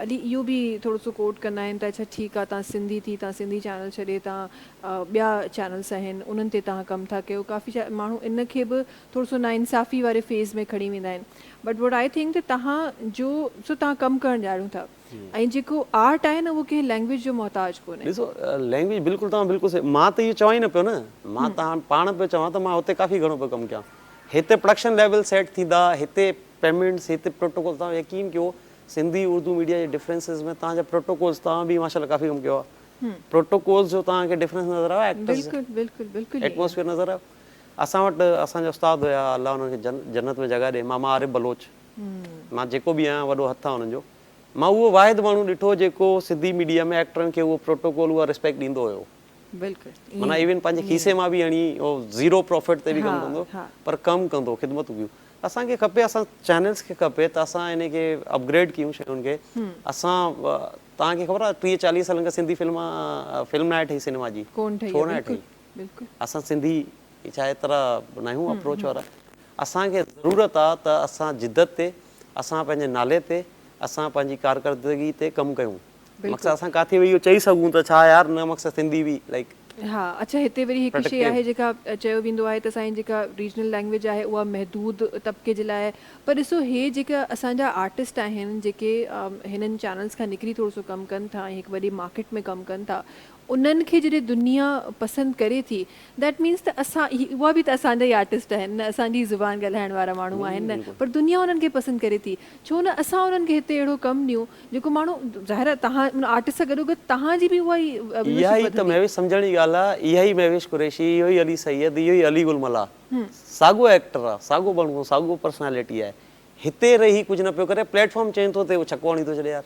अली इहो बि थोरो सो कोट कंदा आहिनि त अच्छा ठीकु आहे तव्हां सिंधी थी, तव्हां सिंधी चैनल छॾे तव्हां ॿिया चैनल्स आहिनि उन्हनि ते तव्हां कमु था कयो, काफ़ी माण्हू इन खे बि थोरो सो नाइंसाफ़ी वारे फेज़ में खणी वेंदा आहिनि। बट वट आई थिंक त तव्हां जो सो तव्हां कमु करणु ॼाणो था ऐं जेको आर्ट आहे न उहो कंहिं लैंग्वेज जो मोहताज कोन्हे। ॾिसो लैंग्वेज बिल्कुलु तव्हां बिल्कुलु सही, मां त इहो चवां ई न पियो न, मां तव्हां पाण पियो चवां त मां हुते काफ़ी घणो पियो कमु कयां। हिते प्रोडक्शन लेवल सेट थींदा, हिते पेमेंट्स, हिते प्रोटोकॉल, तव्हां यकीन कयो सिंधी उर्दू मीडिया जे डिफरेंसिस में तव्हांजा प्रोटोकॉल्स, तव्हां बि माशाल्लाह काफ़ी कमु कयो आहे, प्रोटोकॉल्स जो तव्हांखे डिफरेंस नज़र आयो, एक्टर्स बिल्कुलु एटमोसफियर नज़र आयो। असां वटि असांजा उस्ताद हुया, अलाह हुननि खे जन्नत में जॻह ॾे, मामा आरिफ बलोच, मां जेको बि आहियां वॾो हथु आहे हुननि जो, मां उहो वाहिद माण्हू ॾिठो जेको सिंधी मीडिया में एक्टरनि खे उहो प्रोटोकॉल उहा रिस्पेक्ट ॾींदो हुयो। बिल्कुलु माना इवन पंहिंजे खीसे मां बि हणी ज़ीरो प्रॉफिट ते बि कमु कंदो, पर कमु कंदो, ख़िदमत कयूं। असांखे खपे, असां चैनल्स खे खपे त असां इन खे अपग्रेड कयूं शयुनि खे। असां तव्हांखे ख़बर आहे 30-40 सालनि खां सिंधी फिल्म न ठही सिनेमा जी, छो न ठही? असां सिंधी छा एतिरा न आहियूं अप्रोच वारा। असांखे ज़रूरत आहे त असां जिदत ते, असां पंहिंजे नाले ते, असां पंहिंजी कारकर्दगी ते कमु कयूं। मक़सदु असां किथे वेही इहो चई सघूं त छा यार न मक़सदु सिंधी बि लाइक हा। अच्छा हिते वरी हिकु शइ आहे जेका चयो वेंदो आहे त असांजी जेका रीजनल लैंग्वेज आहे उहा महदूद तबिके जे लाइ, पर ॾिसो हे जेका असांजा आर्टिस्ट आहिनि जेके हिननि चैनल्स खां निकिरी थोरो सो कमु कनि था, हिकु वॾी मार्केट में कमु कनि था, उन्हनि खे जॾहिं दुनिया पसंदि करे थी दैट मीन्स त असां उहा बि त असांजा ई आर्टिस्ट आहिनि न, असांजी ज़ुबान ॻाल्हाइण वारा माण्हू आहिनि न, पर दुनिया उन्हनि खे पसंदि करे थी, छो न असां उन्हनि खे हिते अहिड़ो कमु ॾियूं जेको माण्हू ज़ाहिर आहे तव्हां आर्टिस्ट सां गॾोगॾु तव्हांजी बि उहा इहा ई त महवेश सम्झण जी ॻाल्हि आहे, इहा ई महवेश कुरैशी, इहो ई अली सैयद, इहो ई अली गुल मला, साॻियो एक्टर आहे, साॻियो बणियो, साॻियो पर्सनैलिटी आहे, हिते रही कुझु न पियो करे, प्लेटफॉर्म चेंज थो थिए, उहो छको हणी थो छॾे यार।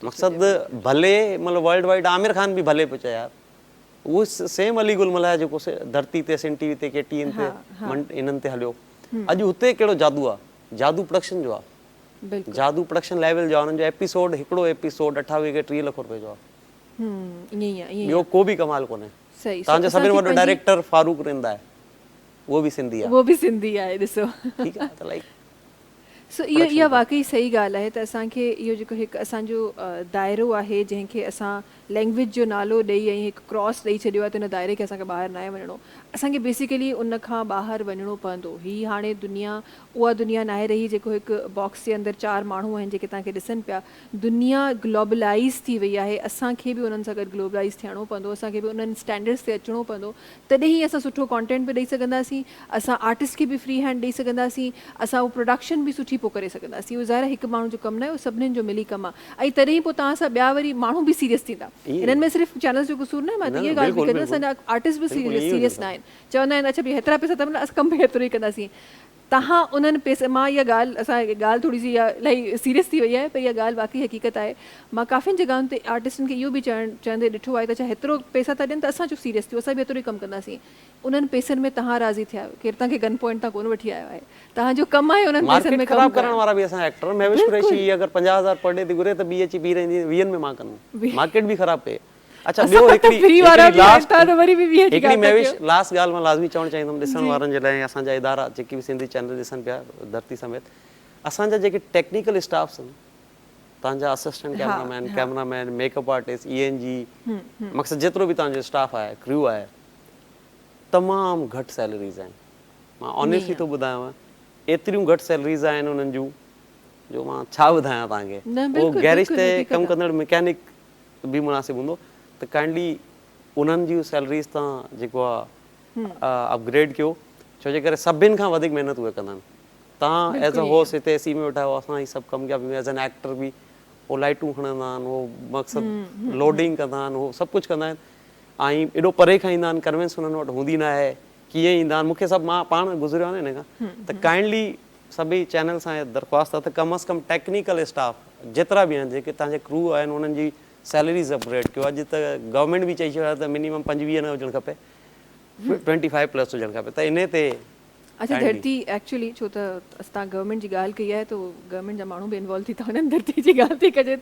मक़सदु भले मतिलबु वर्ल्ड वाइड आमिर खान बि भले पियो चए यार, उहो सेम अली गुल मला जेको धरती ते सिन टीवी ते KTN ते इन्हनि ते हलियो, अॼु हुते कहिड़ो जादू आहे, जादू प्रोडक्शन जो आहे, जादू प्रोडक्शन लेवल जो आहे। हुननि जो एपिसोड, हिकिड़ो एपिसोड 28 के 30 लख रुपए जो आहे, ॿियो को बि कमाल कोन्हे। तव्हांजो सभिनी वॾो डायरेक्टर फारूक रिंदा आहे, उहो बि सिंधी आहे, ॾिसो ठीकु आहे त लाइक सो इहा वाक़ई सही ॻाल्हि आहे त असांखे इहो जेको हिकु असांजो दाइरो आहे जंहिंखे असां लैंग्वेज जो नालो ॾेई ऐं हिकु क्रॉस ॾेई छॾियो आहे त हुन दायरे खे असांखे ॿाहिरि न आहे वञिणो, असांखे बेसिकली उन खां ॿाहिरि वञिणो पवंदो। हीअ हाणे दुनिया उहा दुनिया न आहे रही जेको हिकु बॉक्स जे अंदरि 4 माण्हू आहिनि जेके तव्हांखे ॾिसनि पिया। दुनिया ग्लोबलाइज़ थी वई आहे, असांखे बि उन्हनि सां गॾु ग्लोबलाइज़ थियणो पवंदो, असांखे बि उन्हनि स्टैंडर्ड्स ते अचिणो पवंदो, तॾहिं ई असां सुठो कॉन्टेंट बि ॾेई सघंदासीं, असां आर्टिस्ट खे बि फ्री हैंड ॾेई सघंदासीं, असां उहो प्रोडक्शन बि सुठी पोइ करे सघंदासीं। उहो ज़ाहिर हिकु माण्हू जो कमु न आहे, उहो सभिनीनि जो मिली कमु आहे। ऐं तॾहिं पोइ तव्हां सां ॿिया वरी माण्हू बि सीरियस थींदा। इन्हनि में सिर्फ़ु चैनल्स जो क़सूर न, मां त इहा ॻाल्हि बि कंदी, असांजा आर्टिस्ट बि सीरियस न आहिनि, चवंदा आहिनि अच्छा भई हेतिरा पैसा त असां कमु बि हेतिरो ई कंदासीं। तव्हां उन्हनि पैसे, मां इहा ॻाल्हि, असांखे ॻाल्हि थोरी सी इहा इलाही सीरियस थी वई आहे, पर इहा ॻाल्हि वाक़ई हक़ीक़त आहे। मां काफ़ियुनि जॻहियुनि ते आर्टिस्टनि खे इहो बि चवंदे ॾिठो आहे त छा हेतिरो पैसा था ॾियनि त असां छो सीरियस थियो, असां बि हेतिरो ई कमु कंदासीं। उन्हनि पैसनि में तव्हां राज़ी थिया आहियो, केरु तव्हांखे गन पॉइंट तां कोन वठी आयो आहे, तव्हांजो कमु आहे उन्हनि पैसनि में ख़राब करण वारा बि असां एक्टर। महवेश कुरैशी अगरि 50,000 पर डे थी घुरे त ॿी अची बीह रहंदी 20 में मां कंदुमि, मार्केट बि ख़राब कए। अच्छा ॿियो हिकिड़ी महवेश लास्ट ॻाल्हि मां लाज़मी चवणु चाहींदुमि ॾिसण वारनि जे लाइ, असांजा इदारा जेके बि सिंधी चैनल ॾिसनि पिया धरती समेत, असांजा जेके टेक्निकल स्टाफ्स आहिनि, तव्हांजा assistant cameraman, makeup artist, ENG, मक़सदु जेतिरो बि तव्हांजो स्टाफ आहे, क्रू आहे, तमामु घटि सैलरीज़ आहिनि। मां ऑनेस्टली थो ॿुधायांव, एतिरियूं घटि सैलरीज़ आहिनि उन्हनि जूं जो मां छा ॿुधायां तव्हांखे। उहो गैरेज ते कमु कंदड़ मैकेनिक बि मुनासिबु हूंदो त काइंडली उन्हनि जूं सैलरीज़ तव्हां जेको आहे अपग्रेड कयो, छो जे करे सभिनि खां वधीक महिनत उहे कंदा आहिनि। तव्हां एज़ अ होस्ट हिते AC में वेठा आहियो, असां ही सभु कमु कया, एज़ एन एक्टर बि उहो लाइटूं खणंदा आहिनि, उहो मक़सदु लोडिंग कंदा आहिनि, उहो सभु कुझु कंदा आहिनि। ऐं एॾो परे खां ईंदा आहिनि, कन्वेंस हुननि वटि हूंदी न आहे, कीअं ईंदा आहिनि, मूंखे सभु मां पाण गुज़रियो आहे न हिन खां, त काइंडली सभई चैनल सां दरख़्वास्त आहे त कम अज़ कम टेक्निकल स्टाफ जेतिरा बि आहिनि, जेके तव्हांजे क्रू आहिनि, उन्हनि जी सैलरीज़ अपग्रेड कयो। अॼु त गवर्नमेंट बि चई छॾियो आहे त मिनिमम 25 न हुजणु खपे, 25+ हुजणु खपे, त इन ते अच्छा धरती एक्चुअली छो त तव्हां गवर्नमेंट जी ॻाल्हि कई आहे त गवर्नमेंट जा माण्हू बि इन्वॉल्व थी था वञनि धरती जी ॻाल्हि थी कजे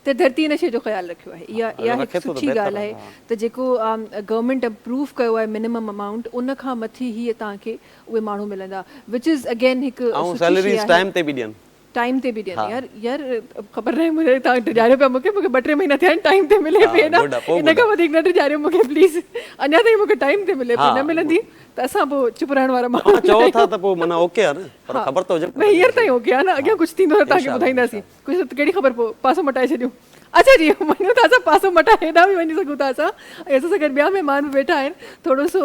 त धरती हिन शइ जो ख़्यालु रखियो आहे। इहा हिकु सुठी ॻाल्हि आहे त जेको गवर्नमेंट अप्रूव कयो आहे मिनिमम अमाउंट, उन खां मथे हीअ तव्हांखे उहे माण्हू मिलंदा, विच इज़ अगेन हिकु टाइम ते बि ॾियनि, टाइम ते बि ॾियनि। यार ख़बर न आहे, मुंहिंजे तव्हां टिजारियो पिया मूंखे 2-3 महीना थिया आहिनि, टाइम ते मिले पई न, इन खां वधीक न टिजारियो मूंखे प्लीज़, अञा ताईं मूंखे टाइम ते मिले पई, न मिलंदी त असां पोइ चुप रहण वारा माण्हू चओ था त पोइ माना ओके आहे न, पर ख़बर त हुजे भई हींअर ताईं ओके आहे न, अॻियां कुझु थींदो त तव्हांखे ॿुधाईंदासीं, कुझु कहिड़ी ख़बर पोइ पासो मटाए छॾियूं। अच्छा जी वञूं था असां पासो मटाए हेॾा बि वञी सघूं था असां, ऐं असां सां गॾु ॿिया महिमान बि वेठा आहिनि, थोरो सो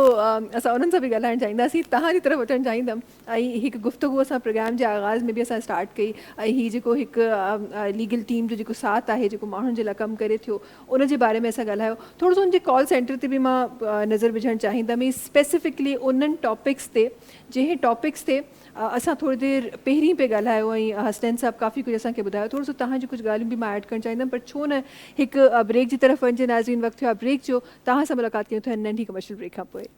असां उन्हनि सां बि ॻाल्हाइणु चाहींदासीं, तव्हांजी तरफ़ अचणु चाहींदमि। ऐं हिकु गुफ़्तगू असां प्रोग्राम जे आगाज़ में बि असां स्टार्ट कई, ऐं हीअ जेको हिकु लीगल टीम जो जेको साथ आहे, जेको माण्हुनि जे लाइ कमु करे थियो, उन जे बारे में असां ॻाल्हायो। थोरो सो उनजे कॉल सेंटर ते बि मां नज़र विझणु चाहींदमि, स्पेसिफिकली उन्हनि टॉपिक्स ते जंहिं टॉपिक्स ते असां थोरी देरि पहिरीं पे ॻाल्हायो, ऐं हसनैन साहब काफ़ी कुझु असांखे ॿुधायो। थोरो सो तव्हांजी कुझु ॻाल्हियूं बि मां ऐड करणु चाहींदमि, पर छो न हिकु ब्रेक जी तरफ़ वञिजे। नाज़रीन वक़्तु थियो आहे ब्रेक जो, तव्हां सां मुलाक़ात कयूं था नंढी कमर्शियल ब्रेक खां पोइ।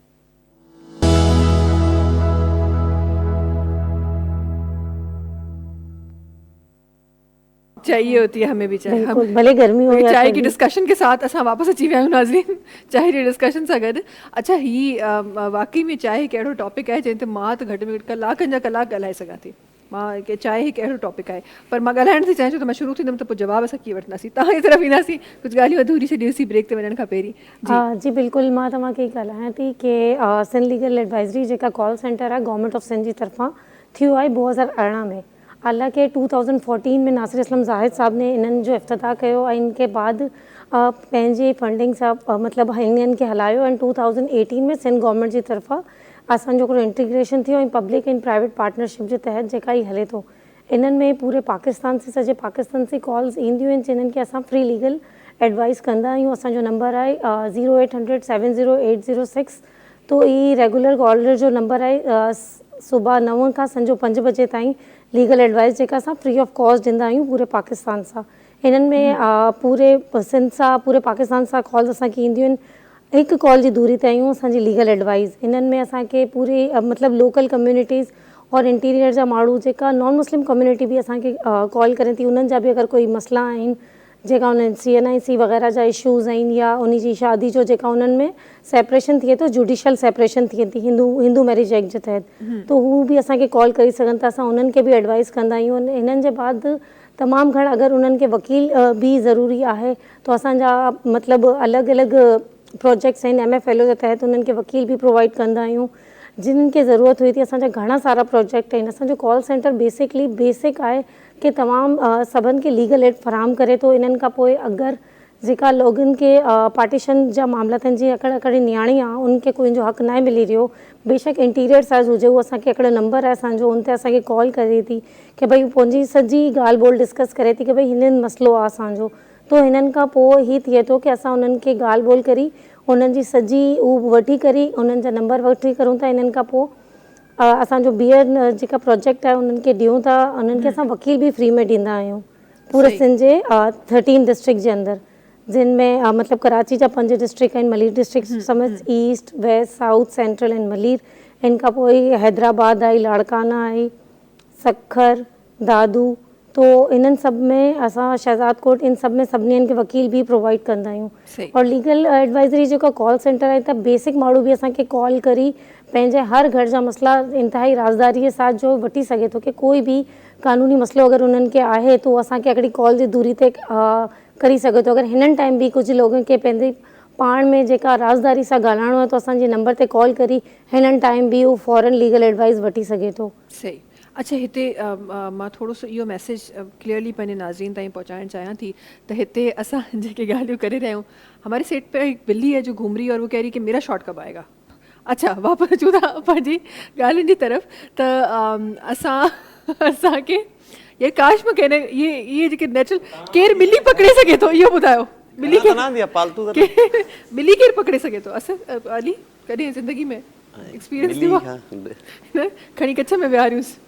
चाहिए होती है हमें भी चाय, हम भले गर्मी हो, चाय की डिस्कशन के साथ असां वापसि अची विया आहियूं नाज़रीन, चाय जी डिस्कशन सां गॾु। अच्छा हीअ वाक़ई में चाय हिकु अहिड़ो टॉपिक आहे जंहिं ते मां त घटि में घटि कलाकनि जा कलाक ॻाल्हाए सघां थी। मां की चाय हिकु अहिड़ो टॉपिक आहे, पर मां ॻाल्हाइण थी चाहियां, छो त मां शुरू थींदमि त पोइ जवाबु असां कीअं वठंदासीं, तव्हां जी तरफ़ ईंदासीं, कुझु ॻाल्हियूं अधूरी छॾियोसीं ब्रेक ते वञण खां पहिरीं। जी बिल्कुलु, मां तव्हांखे ॻाल्हायां थी की सिंध लीगल एडवाइज़री जेका कॉल सेंटर आहे गवर्नमेंट ऑफ सिंध जी तरफ़ां थियो आहे 2018 में। हालांकि 2014 में नासिर असलम ज़ाहिद साहब ने इन्हनि जो इफ्तिताह कयो ऐं इनके बाद पंहिंजे फंडिंग सां मतिलबु हिननि खे हलायो, ऐं 2018 में सिंध गवर्नमेंट जी तरफ़ां असांजो हिकिड़ो इंटीग्रेशन थियो, ऐं पब्लिक एंड प्राइवेट पार्टनरशिप जे तहत जेका ई हले थो, इन्हनि में पूरे पाकिस्तान से सॼे पाकिस्तान से कॉल्स ईंदियूं आहिनि जिन्हनि खे असां फ्री लीगल एडवाइस कंदा आहियूं। असांजो नंबर आहे 0800 70806, तो ई रेगुलर कॉलर जो नंबर आहे। सुबुह 9 खां संजो 5 बजे ताईं लीगल एडवाइस जेका असां फ्री ऑफ कॉस्ट ॾींदा आहियूं पूरे पाकिस्तान सां। हिननि में पूरे सिंध सां पूरे पाकिस्तान सां कॉल्स असांखे ईंदियूं आहिनि, हिकु कॉल जी दूरी ते आहियूं असांजी लीगल एडवाइस। हिननि में असांखे पूरी मतिलबु लोकल कम्यूनिटीज़ और इंटीरियर जा माण्हू, जेका नॉन मुस्लिम कम्यूनिटी बि असांखे कॉल करे थी, उन्हनि जा बि अगरि कोई मसइला आहिनि, जेका उन्हनि CNIC वग़ैरह जा इशूज़ आहिनि, या उन जी शादी जो जेका उन्हनि में सेपरेशन थिए थो, जुडिशल सेपरेशन थिए थी हिंदू मैरिज एक्ट जे तहत, तो हू बि असांखे कॉल करे सघनि था, असां उन्हनि खे बि एडवाइस कंदा आहियूं। हिननि जे बाद तमामु घणा अगरि उन्हनि खे वकील बि ज़रूरी आहे तो असांजा मतिलबु अलॻि अलॻि प्रोजेक्ट्स आहिनि MFLO जे तहत उन्हनि खे वकील बि प्रोवाइड कंदा आहियूं जिन्हनि खे ज़रूरत हुई थी। असांजा घणा सारा प्रोजेक्ट आहिनि। असांजो कॉल सेंटर बेसिकली बेसिक आहे कि तमामु सभिनि खे लीगल एड फराहम करे थो। इन्हनि खां पोइ अगरि जेका लोगनि खे पार्टीशन जा मामला अथनि जीअं हिकिड़ी नियाणी आहे उनखे कोई हक़ न मिली रहियो, बेशक इंटीरियर साइज़ हुजे, उहो असांखे हिकिड़ो नंबर आहे असांजो, उन ते असांखे कॉल करे थी कि भई पंहिंजी सॼी ॻाल्हि ॿोल डिस्कस करे थी कि भई हिननि मसइलो आहे असांजो। तो हिननि खां पोइ ही थिए थो कि असां उन्हनि खे ॻाल्हि ॿोल करी उन्हनि जी सॼी उहो वठी करे उन्हनि जा नंबर वठी करूं था। इन्हनि खां पोइ असांजो ॿीहर जेका प्रोजेक्ट आहे उन्हनि खे ॾियूं था। उन्हनि खे असां वकील बि फ्री में ॾींदा आहियूं पूरे सिंध जे 13 डिस्ट्रिक्ट जे अंदरि, जिन में मतिलबु कराची जा 5 डिस्ट्रिक्ट आहिनि, मलीर डिस्ट्रिक्ट समेत east west south central and Malir. इन खां पोइ हैदराबाद आई, लाड़काना आई, सखर, दादू। तो इन्हनि सभ में असां शहजाद कोट इन सभ में सभिनी खे वकील बि प्रोवाइड कंदा आहियूं। और लीगल एडवाइज़री जेको कॉल सेंटर आहे त बेसिक माण्हू बि असांखे कॉल करी पंहिंजे हर घर जा मसइला इंतिहाई राज़दारी जे साथ जो वठी सघे थो कि कोई बि कानूनी मसइलो अगरि उन्हनि खे आहे तो असांखे हिकिड़ी कॉल जी दूरी ते करी सघे थो। अगरि हिननि टाइम बि कुझु लोगनि खे पंहिंजी पाण में जेका राज़दारी सां ॻाल्हाइणो आहे तो असांजे नंबर ते कॉल करी हिननि टाइम बि उहो फॉरन लीगल एडवाइस वठी सघे थो। सही। अच्छा, हिते मां थोरो सो इहो मैसेज क्लियरली पंहिंजे नाज़रीन ताईं पहुंचाइणु चाहियां थी त हिते असां जेके ॻाल्हियूं करे रहिया आहियूं, हमारे सेट पे एक बिल्ली है जो घूम रही है और वो कह रही है कि मेरा शॉट कब आएगा। अच्छा, वापसि अचूं था पंहिंजी ॻाल्हियुनि जी तरफ़ त असांखे ये काश में कहने ये जेके नेचुरल केरु ॿिली पकड़े सघे थो इहो ॿुधायो। ॿिली केरु पकड़े सघे थो? असां अली कॾहिं ज़िंदगी में एक्सपीरियंस थियो आहे? खणी कच्छ में विहारियूंसि।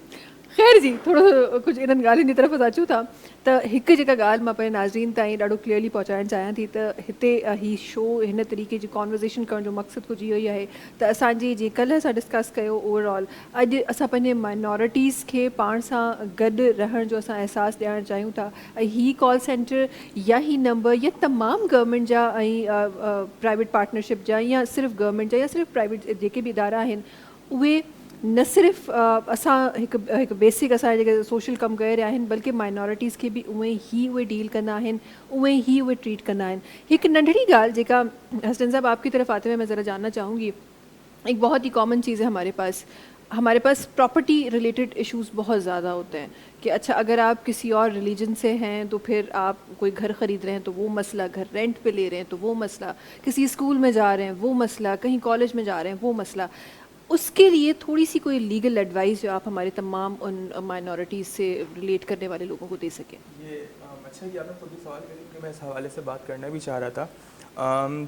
ख़ैर जी, थोरो सो कुझु इन्हनि ॻाल्हियुनि जी तरफ़ अचूं था त हिकु जेका ॻाल्हि मां पंहिंजे नाज़रीन ताईं ॾाढो क्लियरली पहुचाइणु चाहियां थी त हिते ही शो हिन तरीक़े जी कॉन्वर्सेशन करण जो मक़सदु कुझु इहो ई आहे त असांजी जीअं कल्ह असां डिस्कस कयो ओवरऑल अॼु असां पंहिंजे माइनॉरिटीज़ खे पाण सां गॾु रहण जो असां अहसासु ॾियणु चाहियूं था। ऐं ही कॉल सेंटर या ही नंबर या तमामु गवर्नमेंट जा ऐं प्राइवेट पार्टनरशिप जा या सिर्फ़ु गवर्नमेंट जा या सिर्फ़ु प्राइवेट जेके बि इदारा आहिनि उहे न सिर्फ़ु असां हिकु बेसिक असांजे जेके सोशल कमु करे रहिया आहिनि बल्कि माइनॉरिटीज़ खे बि उहे ई उहे डील कंदा आहिनि, उहे ई उहे ट्रीट कंदा आहिनि। हिकु नंढड़ी ॻाल्हि जेका हसन साहब आपकी तरफ आते हुए मैं ज़रा जानना चाहूँगी, एक बहुत ही कॉमन चीज़ है हमारे पास प्रॉपर्टी रिलेटेड इश्यूज़ बहुत ज़्यादा होते हैं कि अच्छा अगर आप किसी और रिलीजन से हैं तो फिर आप कोई घर ख़रीद रहे हैं तो वो मसला, घर रेंट पे ले रहे हैं तो वो मसला, किसी स्कूल में जा रहे हैं वो मसला, कहीं कॉलेज में जा रहे हैं वो मसला। उसके लिए थोड़ी सी कोई लीगल एडवाइस जो आप हमारे तमाम उन माइनॉरिटीज़ से रिलेट करने वाले लोगों को दे सकें। ये अच्छा कि आपने खुद ही सवाल करें कि मैं इस हवाले से बात करना भी चाह रहा था।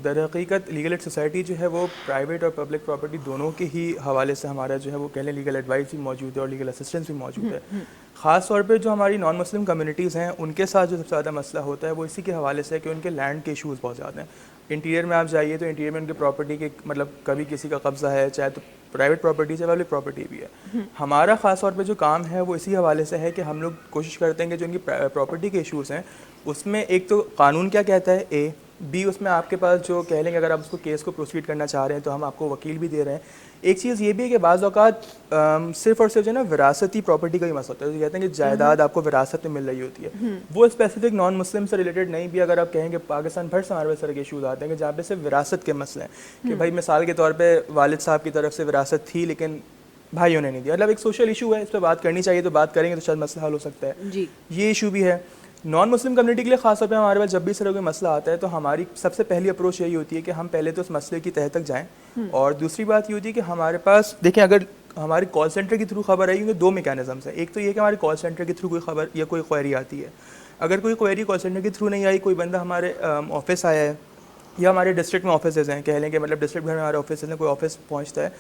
दर हकीकत लीगल एड सोसाइटी जो है वो प्राइवेट और पब्लिक प्रॉपर्टी दोनों के ही हवाले से हमारा जो है वो कह लें लीगल एडवाइस भी मौजूद है और लीगल असिस्टेंस भी मौजूद है। ख़ास तौर पे जो हमारी नॉन मुस्लिम कम्युनिटीज़ हैं उनके साथ जो सबसे ज़्यादा मसला होता है वो इसी के हवाले से है कि उनके लैंड के इशूज़ बहुत ज़्यादा हैं। इंटीरियर में आप जाइए तो इंटीरियर में उनके प्रॉपर्टी के मतलब कभी किसी का कब्ज़ा है, चाहे तो प्राइवेट प्रॉपर्टी चाहे पब्लिक प्रॉपर्टी भी है। हमारा ख़ास तौर पे जो काम है वो इसी हवाले से है कि हम लोग कोशिश करते हैं कि जो उनकी प्रॉपर्टी के इशूज़ हैं उसमें एक तो कानून क्या कहता है ए, बी उसमें आपके पास जो कह लेंगे अगर आप उसको केस को प्रोसीड करना चाह रहे हैं तो हम आपको वकील भी दे रहे हैं। एक चीज़ ये भी है कि बाज़ औक़ात सिर्फ़ और सिर्फ जो है ना विरासती प्रॉपर्टी का ही मसला होता है, तो कहते हैं कि जायदाद आपको विरासत में मिल रही होती है, वो स्पेसिफिक नॉन मुस्लिम से रिलेटेड नहीं भी। अगर आप कहेंगे पाकिस्तान भर से हमारे पास तरह के इशूज़ आते हैं कि जहाँ पे सिर्फ विरासत के मसले हैं कि भाई मिसाल के तौर पर वालिद साहब की तरफ से विरासत थी लेकिन भाइयों ने नहीं दिया, मतलब एक सोशल इशू है, इस पर बात करनी चाहिए तो बात करेंगे तो शायद मसला हल हो सकता है जी। ये इशू भी है नॉन मुस्लिम कम्युनिटी के लिए। ख़ास तौर पे हमारे पास जब भी इस तरह कोई मसला आता है तो हमारी सबसे पहली अप्रोच यही होती है कि हम पहले तो उस मसले की तह तक जाएं और दूसरी बात ये होती है कि हमारे पास देखें अगर हमारे कॉल सेंटर के थ्रू खबर आई, दो मैकेनिज़म्स हैं। एक तो ये कि हमारे कॉल सेंटर के थ्रू कोई खबर या कोई क्वेरी आती है, अगर कोई क्वेरी कॉल सेंटर के थ्रू नहीं आई, कोई बंदा हमारे ऑफिस आया है या हमारे डिस्ट्रिक्ट में ऑफिस हैं, कह लें कि मतलब डिस्ट्रिक्ट भर में हमारे ऑफिस हैं, कोई ऑफिस पहुँचता है,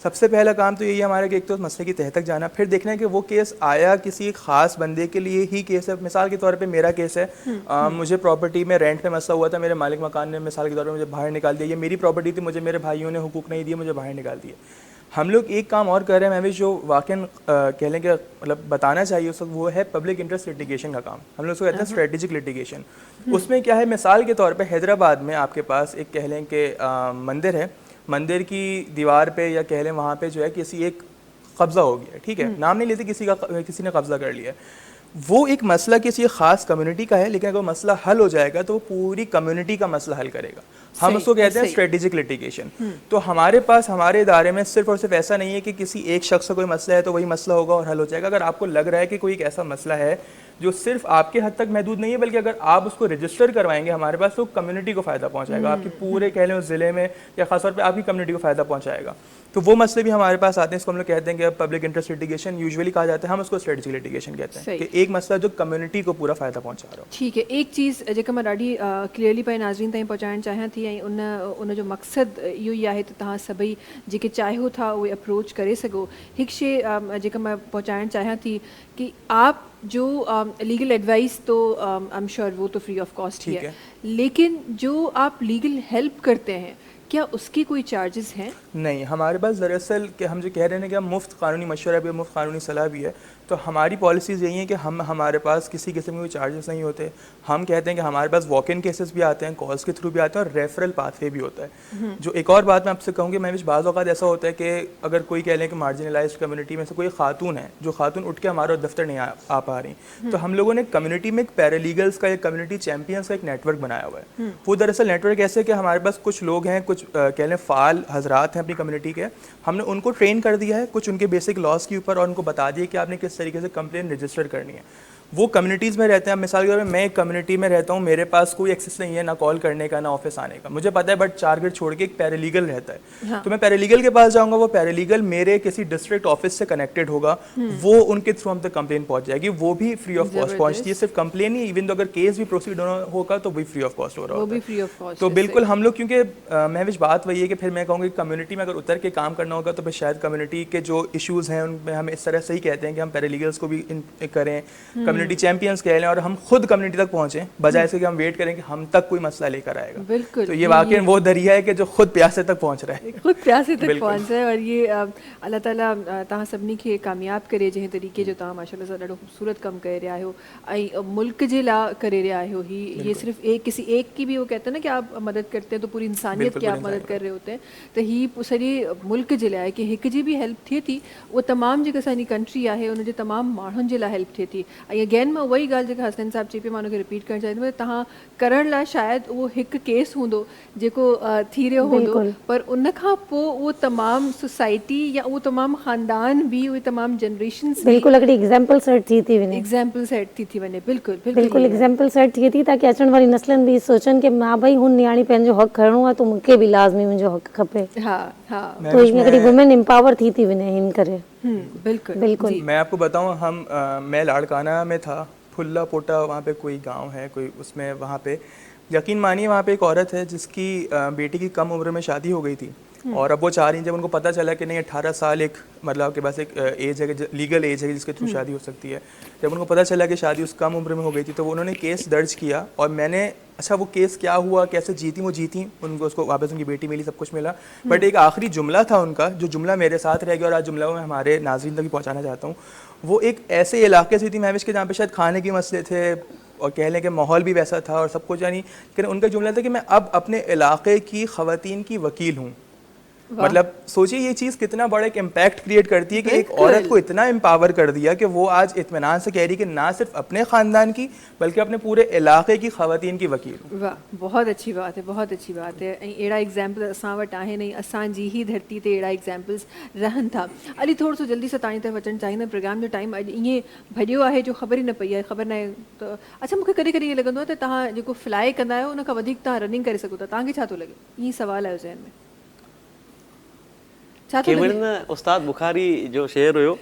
सबसे पहला काम तो यही है हमारा कि एक तो मसले की तह तक जाना, फिर देखना है कि वो केस आया किसी एक ख़ास बंदे के लिए ही केस है। मिसाल के तौर पे मेरा केस है, मुझे प्रॉपर्टी में रेंट पे मसला हुआ था, मेरे मालिक मकान ने मिसाल के तौर पे मुझे बाहर निकाल दिया, ये मेरी प्रॉपर्टी थी, मुझे मेरे भाइयों ने हुकूक नहीं दिए, मुझे बाहर निकाल दिए। हम लोग एक काम और कर रहे हैं मैं भी जो वाकई कह लें कि मतलब बताना चाहिए उस वक्त, वो है पब्लिक इंटरेस्ट लिटिगेशन का काम। हम लोग उसको कहते हैं स्ट्रेटेजिक लिटिगेशन। उसमें क्या है, मिसाल के तौर पर हैदराबाद में आपके पास एक कह लें कि मंदिर है, मंदिर की दीवार पे या कह लें वहाँ पे जो है किसी एक कब्ज़ा हो गया, ठीक है, नाम नहीं लेते, किसी ने कब्ज़ा कर लिया। वो एक मसला किसी ख़ास कम्युनिटी का है, लेकिन अगर मसला हल हो जाएगा तो वो पूरी कम्युनिटी का मसला हल करेगा। हम सही, उसको कहते हैं सही। Strategic litigation. तो हमारे पास हमारे इदारे में सिर्फ और सिर्फ ऐसा नहीं है कि किसी एक शख्स का कोई मसला है तो वही मसला होगा और हल हो जाएगा। अगर आपको लग रहा है कि कोई एक ऐसा मसला है जो सिर्फ आपके हद तक महदूद नहीं है, बल्कि अगर आप उसको रजिस्टर करवाएंगे हमारे पास, तो कम्युनिटी को फ़ायदा पहुंचाएगा, आपकी पूरे कह लें उस ज़िले में या ख़ासतौर पे आपकी कम्युनिटी को फ़ायदा पहुंचाएगा। तो वो मसले भी हमारे पास आते हैं, इसको हम लोग कहते हैं कि पब्लिक इंटरेस्ट लिटिगेशन यूजुअली कहा जाता है, हम उसको स्ट्रेटेजिक लिटिगेशन कहते हैं सही। कि एक मसला जो कम्युनिटी को पूरा फ़ायदा पहुंचा रहा हो। ठीक है, एक चीज़ जेका मां ॾाढी क्लियरली पंहिंजे नाज़रीन ताईं पहुचाइणु चाहियां थी, ऐं उन जो मक़सदु इहो ई आहे त तव्हां सभई जेके चाहियो था उहे अप्रोच करे सघो। हिकु शइ जेका मां पहुचाइणु चाहियां थी कि आप जो लीगल एडवाइस तो आई एम श्योर वो तो फ्री ऑफ कॉस्ट ही ठीक है, लेकिन जो आप लीगल हेल्प करते हैं क्या उसकी कोई चार्जेस हैं? नहीं, हमारे पास दरअसल कि हम जो कह रहे हैं कि हम मुफ्त कानूनी मशवरा भी, मुफ्त कानूनी सलाह भी है, तो हमारी पॉलिसीज़ यही हैं कि हमारे पास किसी किस्म के कोई चार्जेस नहीं होते। हम कहते हैं कि हमारे पास वॉक इन केसेस भी आते हैं, कॉल्स के थ्रू भी आते हैं और रेफरल पाथवे भी होता है। जो एक और बात मैं आपसे कहूँगी, मैं बाज़ औक़ात ऐसा होता है कि अगर कोई कह लें कि मार्जिनलाइज्ड कम्युनिटी में से कोई खातून है, जो खातून उठ के हमारा दफ्तर नहीं आ पा रही, तो हम लोगों ने कम्युनिटी में एक पैरालीगल्स का, एक कम्युनिटी चैम्पियंस का एक नेटवर्क बनाया हुआ है। वो दरअसल नेटवर्क ऐसे कि हमारे पास कुछ लोग हैं, कुछ कह लें फ़ाल हजरात हैं अपनी कम्युनिटी के, हमने उनको ट्रेन कर दिया है कुछ उनके बेसिक लॉज के ऊपर और उनको बता दिया कि आपने किस तरीके से कंप्लेन रजिस्टर करनी है। वो कम्युनिटीज़ में रहते हैं। मिसाल के तौर पर मैं एक कम्युनिटी में रहता हूँ, मेरे पास कोई एक्सेस नहीं है ना कॉल करने का ना ऑफिस आने का, मुझे पता है, बट 4 घर छोड़ के एक पैरालीगल रहता है। हाँ। तो मैं पैरालीगल के पास जाऊँगा, वो पैरालीगल मेरे किसी डिस्ट्रिक्ट ऑफिस से कनेक्टेड होगा, वो उनके थ्रू हम तक कंप्लेन पहुँच जाएगी, वो भी फ्री ऑफ कॉस्ट पहुँचती है। सिर्फ कंप्लेन ही, इवन तो अगर केस भी प्रोसीड होगा तो भी फ्री ऑफ कॉस्ट हो रहा होता है। तो बिल्कुल हम लोग, क्योंकि महविश बात वही है कि फिर मैं कहूँगी कम्युनिटी में अगर उतर के काम करना होगा तो फिर शायद कम्युनिटी के जो इशूज़ हैं उनमें हम इस तरह से ही कहते हैं कि हम पैरालीगल्स को भी करें, कम्युनिटी चैंपियंस कह लें, और हम खुद कम्युनिटी तक पहुंचे, बजाय से कि हम वेट करें कि हम तक कोई मसला लेकर आएगा। बिल्कुल, तो ये वाकई वो दरिया है कि जो खुद प्यासे तक पहुंच रहा है, खुद प्यासे तक पहुंच रहा है। और ये अल्लाह ताला तव्हां सभिनी खे कामयाब करे, जंहिं तरीक़े जो तव्हां माशाल्लाह सां ॾाढो ख़ूबसूरत कमु करे रहिया आहियो ऐं मुल्क जे लाइ करे रहिया आहियो। ये सिर्फ किसी एक की भी, वो कहते हैं ना कि आप मदद करते हैं तो पूरी इंसानियत की आप मदद कर रहे होते हैं, तो ही सॼे मुल्क जे लाइ कि हिक जी बि हेल्प थिए थी, उहो तमामु जेका असांजी कंट्री आहे उनजे तमामु माण्हुनि जे लाइ हेल्प थिए थी। ऐं अगेन मां उहा ई ॻाल्हि जेका हसनैन साहब चई पिया, मां उनखे रिपीट करणु चाहींदमि, तव्हां करण लाइ शायदि उहो हिकु केस हूंदो जेको थी रहियो हूंदो, पर उन खां पोइ उहो तमामु सोसाइटी या उहो तमामु ख़ानदान बि, उहे तमामु जनरेशन्स बिल्कुलु हिकिड़ी एग्ज़ाम्पल सेट थी वञे, एग्ज़ाम्पल सेट थी वञे। बिल्कुलु बिल्कुलु एग्ज़ाम्पल सेट थिए थी, ताकी अचण वारी नस्लनि बि सोचनि कि मां भई हुन नियाणी पंहिंजो हक़ खणणो आहे, तो मूंखे बि लाज़मी मुंहिंजो हक़ खपे। हा हा, तो हिकिड़ी वुमेन एम्पावर थी वञे हिन करे। बिल्कुल बिल्कुल। मैं आपको बताऊं, मैं लाड़काना में था, फुल्ला पोटा वहाँ पे कोई गांव है, कोई उसमें वहाँ पे यकीन मानिए वहाँ पे एक औरत है जिसकी बेटी की कम उम्र में शादी हो गई थी, और अब वो चाह रही, जब उनको पता चला कि नहीं 18 साल एक मतलब आपके पास एक एज है, लीगल एज है जिसके थ्रू शादी हो सकती है, जब उनको पता चला कि शादी उस कम उम्र में हो गई थी, तो वो उन्होंने केस दर्ज किया। और मैंने, अच्छा वो केस क्या हुआ, कैसे जीती, वो जीती, उनको उसको वापस उनकी बेटी मिली, सब कुछ मिला, बट एक आखिरी जुमला था उनका, जो जुमला मेरे साथ रह गया और आज जुमला मैं हमारे नाज़रीन तक भी पहुँचाना चाहता हूँ। वो एक ऐसे इलाके से थी महविश के जहाँ पे शायद खाने के मसले थे और कह लें कि माहौल भी वैसा था और सब कुछ, यानी कि उनका जुमला था कि मैं अब अपने इलाके की ख़वातीन की वकील हूँ। मतलब सोचिए ये चीज़ कितना बड़ा एक इम्पैक्ट क्रिएट करती है कि एक औरत को इतना एम्पावर कर दिया कि वो आज इत्मीनान से कह रही कि ना सिर्फ अपने ख़ानदान की बल्कि अपने पूरे इलाके की ख़वातीन की वकील। वाह, बहुत अच्छी बात है, बहुत अच्छी बात है। ऐं अहिड़ा एग्ज़ाम्पल असां वटि आहिनि ऐं असांजी ही धरती ते अहिड़ा एग्ज़ाम्पल्स रहनि था। अली थोरो सो जल्दी सां तव्हांजी तरफ़ अचणु चाहींदमि, प्रोग्राम जो टाइम अॼु ईअं भॼियो आहे जो ख़बर ई न पई आहे, ख़बर न आहे त अच्छा मूंखे कॾहिं कॾहिं ईअं लॻंदो आहे त तव्हां जेको फ्लाई कंदा आहियो उन खां वधीक तव्हां रनिंग करे सघो था, तव्हांखे छा थो लॻे? ईअं सवाल आहे ज़हन में खेविड़न उस्ताद बुखारी जो शेर हुयो,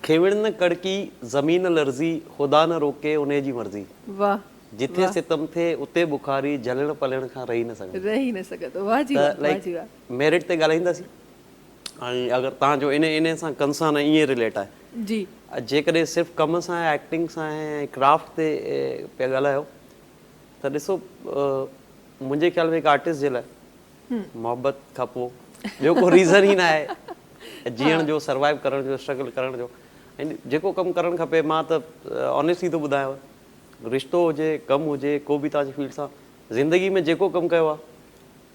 खेविड़न कड़की ज़मीन लर्ज़ी खुदा न रोके उन जी मर्ज़ी। वाह, जिथे सितम थे उते बुखारी जलण पलण खां रही न सघंदो। वाह जी वाह, वाह जी वाह। मेरिट ते ॻाल्हाईंदासीं, ऐं अगरि तव्हांजो इन सां कंसा न ईअं रिलेट आहे जी, जेकॾहिं सिर्फ़ु कम सां एक्टिंग सां ऐं क्राफ्ट ते पिया ॻाल्हायो त ॾिसो, मुंहिंजे ख़्याल में हिकु आर्टिस्ट जे लाइ मोहबत खां पोइ ॿियो को रीज़न ई न आहे जीअण जो, सर्वाइव करण जो, स्ट्रगल करण जो। ऐं जेको कमु करणु खपे, मां त ऑनेस्टली थो ॿुधायांव, रिश्तो हुजे, कमु हुजे, को बि तव्हांजी फील्ड सां ज़िंदगी में जेको कमु कयो आहे,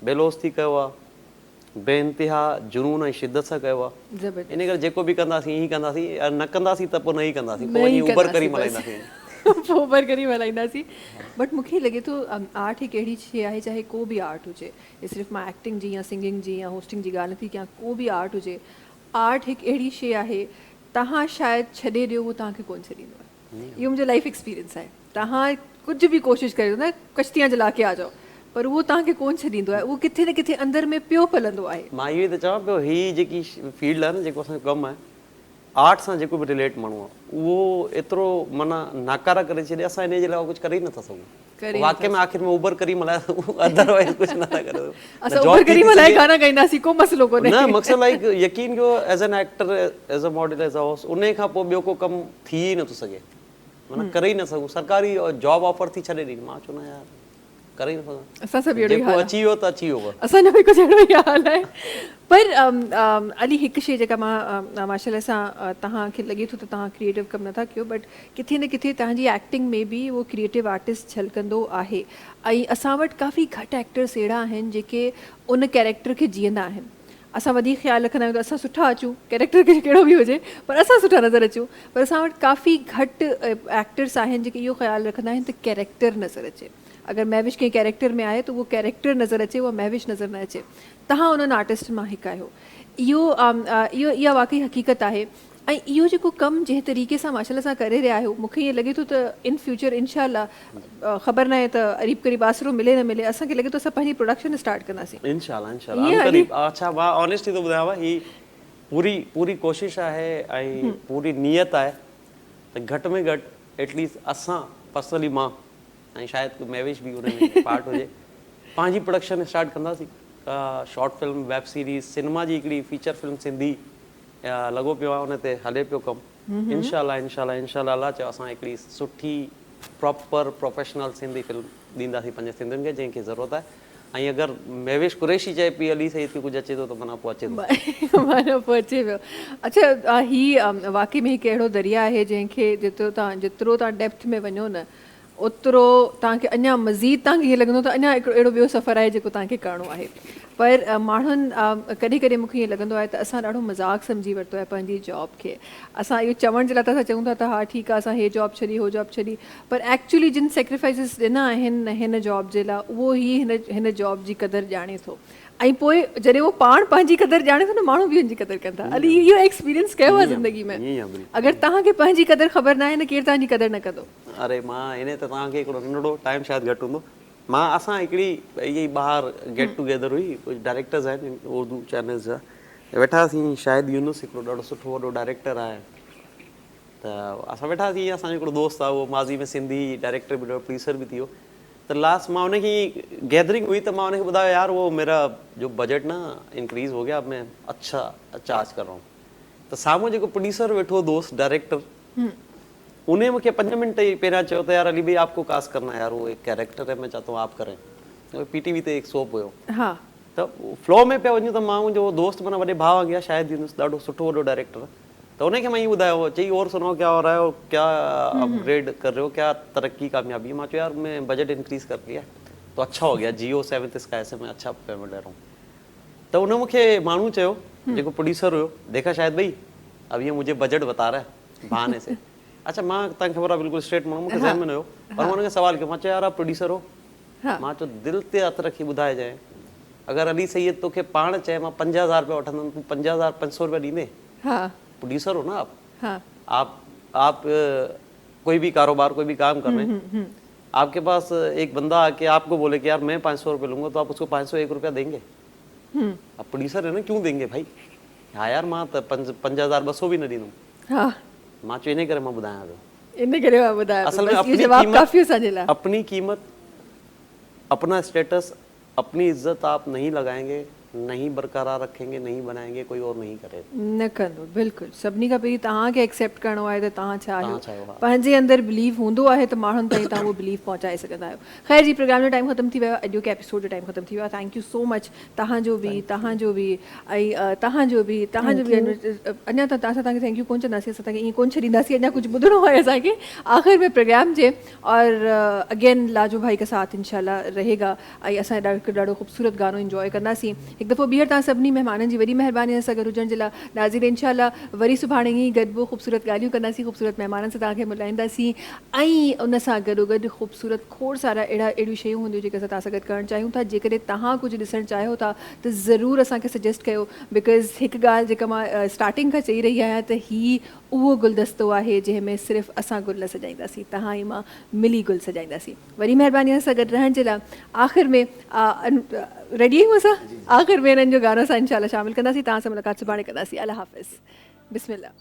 बेलोस थी कयो आहे, बेइंतिहा जुनून ऐं शिद्दत सां कयो आहे। ज़बरदस्त। इन करे जेको बि कंदासीं ईअं ई कंदासीं, न कंदासीं त पोइ न ई कंदासीं, न पोइ ई वञी उबर करी कंदासीं मल्हाईंदासीं। पोइ उबर करी मल्हाईंदासीं। बट मूंखे लॻे थो आर्ट हिकु अहिड़ी शइ आहे, चाहे को बि आर्ट हुजे, सिर्फ़ु मां एक्टिंग जी या सिंगिंग जी या होस्टिंग जी ॻाल्हि नथी कयां, को बि आर्ट हुजे, आर्ट हिकु अहिड़ी शइ आहे तव्हां शायदि छॾे ॾियो उहो तव्हांखे कोन छॾींदो आहे। इहो मुंहिंजो लाइफ एक्सपीरियंस आहे। तव्हां कुझु बि कोशिशि कयो न, कश्तियां जला के आ जाओ, पर उहो तव्हांखे कोन छॾींदो आहे, उहो किथे न किथे अंदरि में पियो पलंदो आहे। मां इहो ई त चवां पियो, हीअ जेकी फील्ड आहे न, जेको असांजो कमु आहे, आर्ट सां जेको बि रिलेट माण्हू आहे, उहो एतिरो माना नाकारा करे छॾे, असां इन जे लाइ कुझु करे ई नथा सघूं। वाक़ई में आख़िर में उबर करी मल्हाए, अदरवाइज़ कुझु नथा करे। असां उबर करी मल्हाए गाना ॻाईंदासीं, को मसइलो कोन्हे। न मक़सदु लाइक यकीन कयो, as an actor, as a model, as a host, उन खां पोइ ॿियो को कमु थी ई नथो सघे, माना करे ई न सघूं। सरकारी जॉब ऑफर थी छॾे ॾिनी, मां चवंदो आहियां यार करे ई न सघां। असां सभु अहिड़ो ई हाल आहे। अची वियो त अची वियो। असांजो बि कुझु अहिड़ो ई हाल आहे। पर अली हिकु शइ जेका मां माशाल्लाह सां तव्हांखे लॻे थो त तव्हां क्रिएटिव कमु नथा कयो, बट किथे न किथे तव्हांजी एक्टिंग में बि उहो क्रिएटिव आर्टिस्ट झलकंदो आहे। ऐं असां वटि काफ़ी घटि एक्टर्स अहिड़ा आहिनि जेके उन कैरेक्टर खे जीअंदा आहिनि। असां वधीक ख़्यालु रखंदा आहियूं त असां सुठा अचूं, कैरेक्टर खे कहिड़ो बि हुजे, पर असां सुठा नज़र अचूं। पर असां वटि काफ़ी घटि एक्टर्स आहिनि जेके इहो ख़्यालु रखंदा आहिनि त कैरेक्टर नज़र अचे। अगर महविश कंहिं कैरेक्टर में आहे त उहो कैरेक्टर नज़र अचे, उहा महविश नज़र न अचे। तव्हां उन्हनि आर्टिस्ट मां हिकु आहियो। इहा वाक़ई हक़ीक़त आहे। ऐं इहो जेको कमु जंहिं तरीक़े सां माशाल्लाह सां करे रहिया आहियो, मूंखे ईअं लॻे थो त इन फ्यूचर इंशाल्लाह, ख़बर न आहे त अरीब करीब आसरो मिले न मिले, असांखे लॻे थो असां पंहिंजी प्रोडक्शन स्टार्ट कंदासीं। इंशाल्लाह। अच्छा, मां ऑनेस्टली थो ॿुधायांव, ही पूरी कोशिशि आहे ऐं पूरी नियत आहे त घटि में घटि एटलीस्ट असां पर्सनली, मां ऐं शायदि महविश बि उन में पार्ट हुजे, पंहिंजी प्रोडक्शन स्टार्ट कंदासीं। Short film, web series, cinema जी हिकिड़ी फीचर फिल्म सिंधी लॻो पियो आहे, उन ते हले पियो कमु। इंशाल्लाह अलाह चयो असां हिकिड़ी सुठी प्रॉपर प्रोफेशनल सिंधी फिल्म ॾींदासीं पंहिंजे सिंधियुनि खे, जंहिंखे ज़रूरत आहे। ऐं अगरि महविश कुरैशी चए पई अली सही थी कुझु अचे थो त माना पोइ अचे थो, माना पोइ अचे पियो। अच्छा, हीअ वाक़ई में हिकु अहिड़ो दरिया आहे जंहिंखे जेतिरो तव्हां डेप्थ में वञो न, ओतिरो तव्हांखे अञा मज़ीद तव्हांखे ईअं लॻंदो त अञा हिकिड़ो अहिड़ो ॿियो सफ़र आहे जेको तव्हांखे करिणो आहे। पर माण्हुनि कॾहिं कॾहिं मूंखे ईअं लॻंदो आहे त असां ॾाढो मज़ाक़ सम्झी वरितो आहे पंहिंजी जॉब खे। असां इहो चवण जे लाइ त असां चऊं था त हा ठीकु आहे, असां हे जॉब छॾी, हो जॉब छॾी, पर एक्चुअली जिन सेक्रीफाइसिस ॾिना आहिनि हिन जॉब जे लाइ, उहो ई हिन जॉब जी क़दुरु ॼाणे थो। ऐं पोइ जॾहिं उहो पाण पंहिंजी क़दुरु ॼाणे थो न, माण्हू बि हुनजी क़दुरु कंदा। अली इहो एक्सपीरियंस कयो आहे ज़िंदगी में? अगरि तव्हांखे पंहिंजी क़दुरु ख़बर न आहे न, केरु तव्हांजी क़दुरु न कंदो। अरे मां इन ते तव्हांखे हिकिड़ो नंढड़ो टाइम शायदि घटि हूंदो, असां हिकिड़ी इहा ई ॿाहिरि गेट टुगेदर हुई, कुझु डायरेक्टर्स आहिनि उर्दू चैनल्स जा, वेठासीं। शायदि यूनुस हिकिड़ो ॾाढो सुठो वॾो डायरेक्टर आहे, त असां वेठासीं। असांजो हिकिड़ो दोस्त आहे, उहो माज़ी में सिंधी डायरेक्टर बि, प्रोड्यूसर बि थी वियो। त लास्ट मां उनखे गैदरिंग हुई त मां उनखे ॿुधायो, यार वो मेरा जो बजट ना इंक्रीज़ हो गया, अब मैं अच्छा चार्ज कर रहा हूँ। त साम्हूं जेको प्रोड्यूसर वेठो दोस्त डायरेक्टर, उन मूंखे 5 मिंट ई पहिरियां चयो त यार अली भाई आपको कास्ट करना है यार, वो एक कैरेक्टर है, मैं चाहता हूँ आप करें। PTV ते एक सोप हुयो, त फ्लो में पिया वञूं त मां मुंहिंजो दोस्त माना वॾे भाउ वांगुरु, शायदि ॾाढो सुठो वॾो डायरेक्टर, तो उनखे मां ईअं ॿुधायो, चई और सुनो क्या हो रहा है, क्या अपग्रेड कर रहे हो, क्या तरक्की कामयाबी है। मां चयो यार मैं बजट इंक्रीज़ कर दिया तो अच्छा हो गया, जियो 7 स्काई से मैं अच्छा पेमेंट ले रहा हूँ। तो उन मूंखे माण्हू चयो, जेको प्रोड्यूसर हुयो, देखा शायद भाई अब ये मुझे बजट बता रहा है बहाने से। अच्छा, मां तव्हांखे ख़बर आहे बिल्कुलु स्ट्रेट माण्हू, मूंखे ज़हन में न हुयो, पर मां हुनखे सवाल कयो, मां चयो यार आप प्रोड्यूसर हो? मां चयो दिलि ते हथु रखी ॿुधाए जाए, अगरि अली सैयद तोखे पाण चए मां 50,000 रुपया वठंदुमि, तूं 50,500 रुपया ॾींदे? प्रोड्यूसर हो ना आप कोई भी कारोबार, कोई भी काम कर रहे हैं, आपके पास एक बंदा आके आपको बोले कि यार मैं 500 रुपये लूंगा, तो आप उसको 501 रुपया देंगे? आप प्रोड्यूसर है ना, क्यों देंगे भाई? हाँ यार, मां त 5,200 भी न ॾींदुमि। मां चयो इन करे मां ॿुधायां पियो, असल में अपनी कीमत, अपना स्टेटस, अपनी इज्जत आप नहीं लगाएंगे, नहीं बरकरार रखेंगे, नहीं बनाएंगे, कोई और नहीं करे न कंदो। बिल्कुलु सभिनी खां पहिरीं तव्हांखे एक्सेप्ट करिणो आहे त तव्हां छा आहियो, पंहिंजे अंदरि बिलीव हूंदो आहे त माण्हुनि ताईं तव्हां उहो बिलीव पहुचाए सघंदा आहियो। ख़ैर जी, प्रोग्राम जो टाइम ख़तमु थी वियो आहे, अॼु के एपिसोड जो टाइम ख़तमु थी वियो आहे। थैंक यू सो मच तव्हांजो बि ऐं तव्हांजो बि अञा तव्हां सां तव्हांखे थैंक यू कोन चवंदासीं, असां तव्हांखे ईअं कोन छॾींदासीं, अञा कुझु ॿुधणो आहे असांखे आख़िर में प्रोग्राम जे। और अगेन लाजो भाई का साथ इंशाल्लाह रहेगा, ऐं असां ॾाढो ख़ूबसूरत गानो इंजॉय कंदासीं। हिकु दफ़ो ॿीहर तव्हां सभिनी महिमाननि जी वरी महिरबानी सां गॾु हुजण जे लाइ नाज़रीन इंशाल्लाह वरी सुभाणे ईअं गॾिबो ख़ूबसूरत ॻाल्हियूं कंदासीं ख़ूबसूरत महिमाननि सां तव्हांखे मिलाईंदासीं ऐं उन सां गॾोगॾु ख़ूबसूरत खोड़ सारा अहिड़ियूं शयूं हूंदियूं जेके असां तव्हां सां गॾु करणु चाहियूं था जेकॾहिं तव्हां कुझु ॾिसणु चाहियो था त ज़रूरु असांखे सजेस्ट कयो बिकॉज़ हिकु ॻाल्हि जेका मां स्टार्टिंग खां चई रही आहियां त हीउ उहो गुलदस्तो आहे जंहिंमें सिर्फ़ु असां गुल न सजाईंदासीं तव्हां ऐं मां मिली गुल सजाईंदासीं वरी महिरबानी सां गॾु रहण जे लाइ आख़िर में रेडी आहियूं असां आख़िर में हिननि जो गानो असां इंशाल्लाह शामिलु कंदासीं तव्हां सां मुलाक़ात सुभाणे कंदासीं अल्लाह हाफ़िज़ बिस्मिल्लाह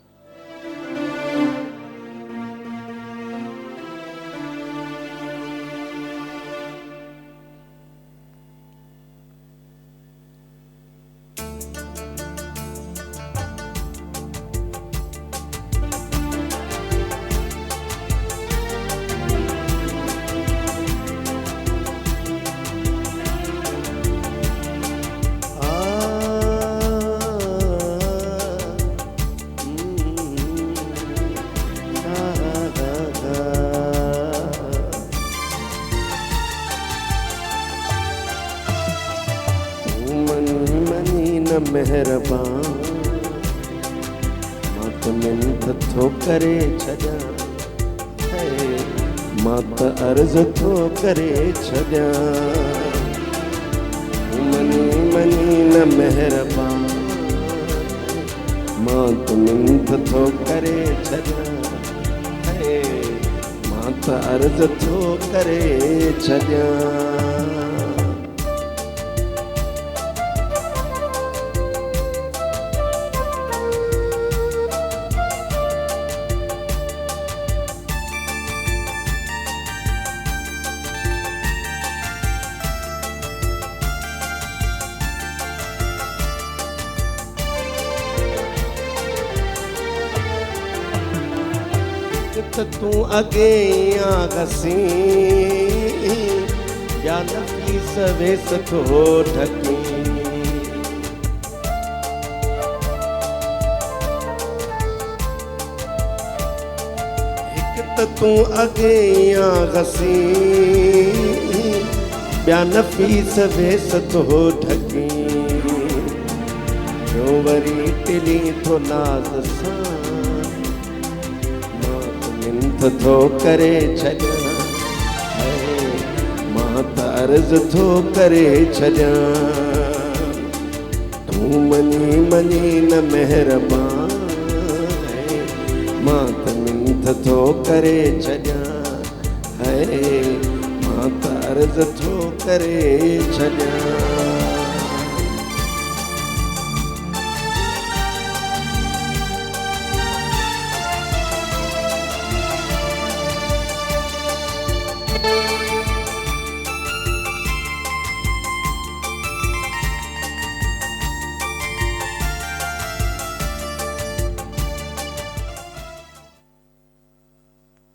मेहरबान मां त मिंथ थो करे छॾियां मां त अर्ज़ थो करे छॾियां मनी मनी न मेहरबान मां त मिंथ थो करे छॾियां मां त अर्ज़ थो करे छॾियां तू अगे घसी या नफी सवेस थो ढकी हिकु त तू अगे घसी ॿिया नफी सवेस थो ढकी जो वरी टिली थो नाज़ सां थो करे छॾियां मां त अर्ज़ थो करे छॾियां तूं मनी मनी न महिरबान मां त मिंथ थो करे छॾियां मां त अर्ज़ थो करे छॾियां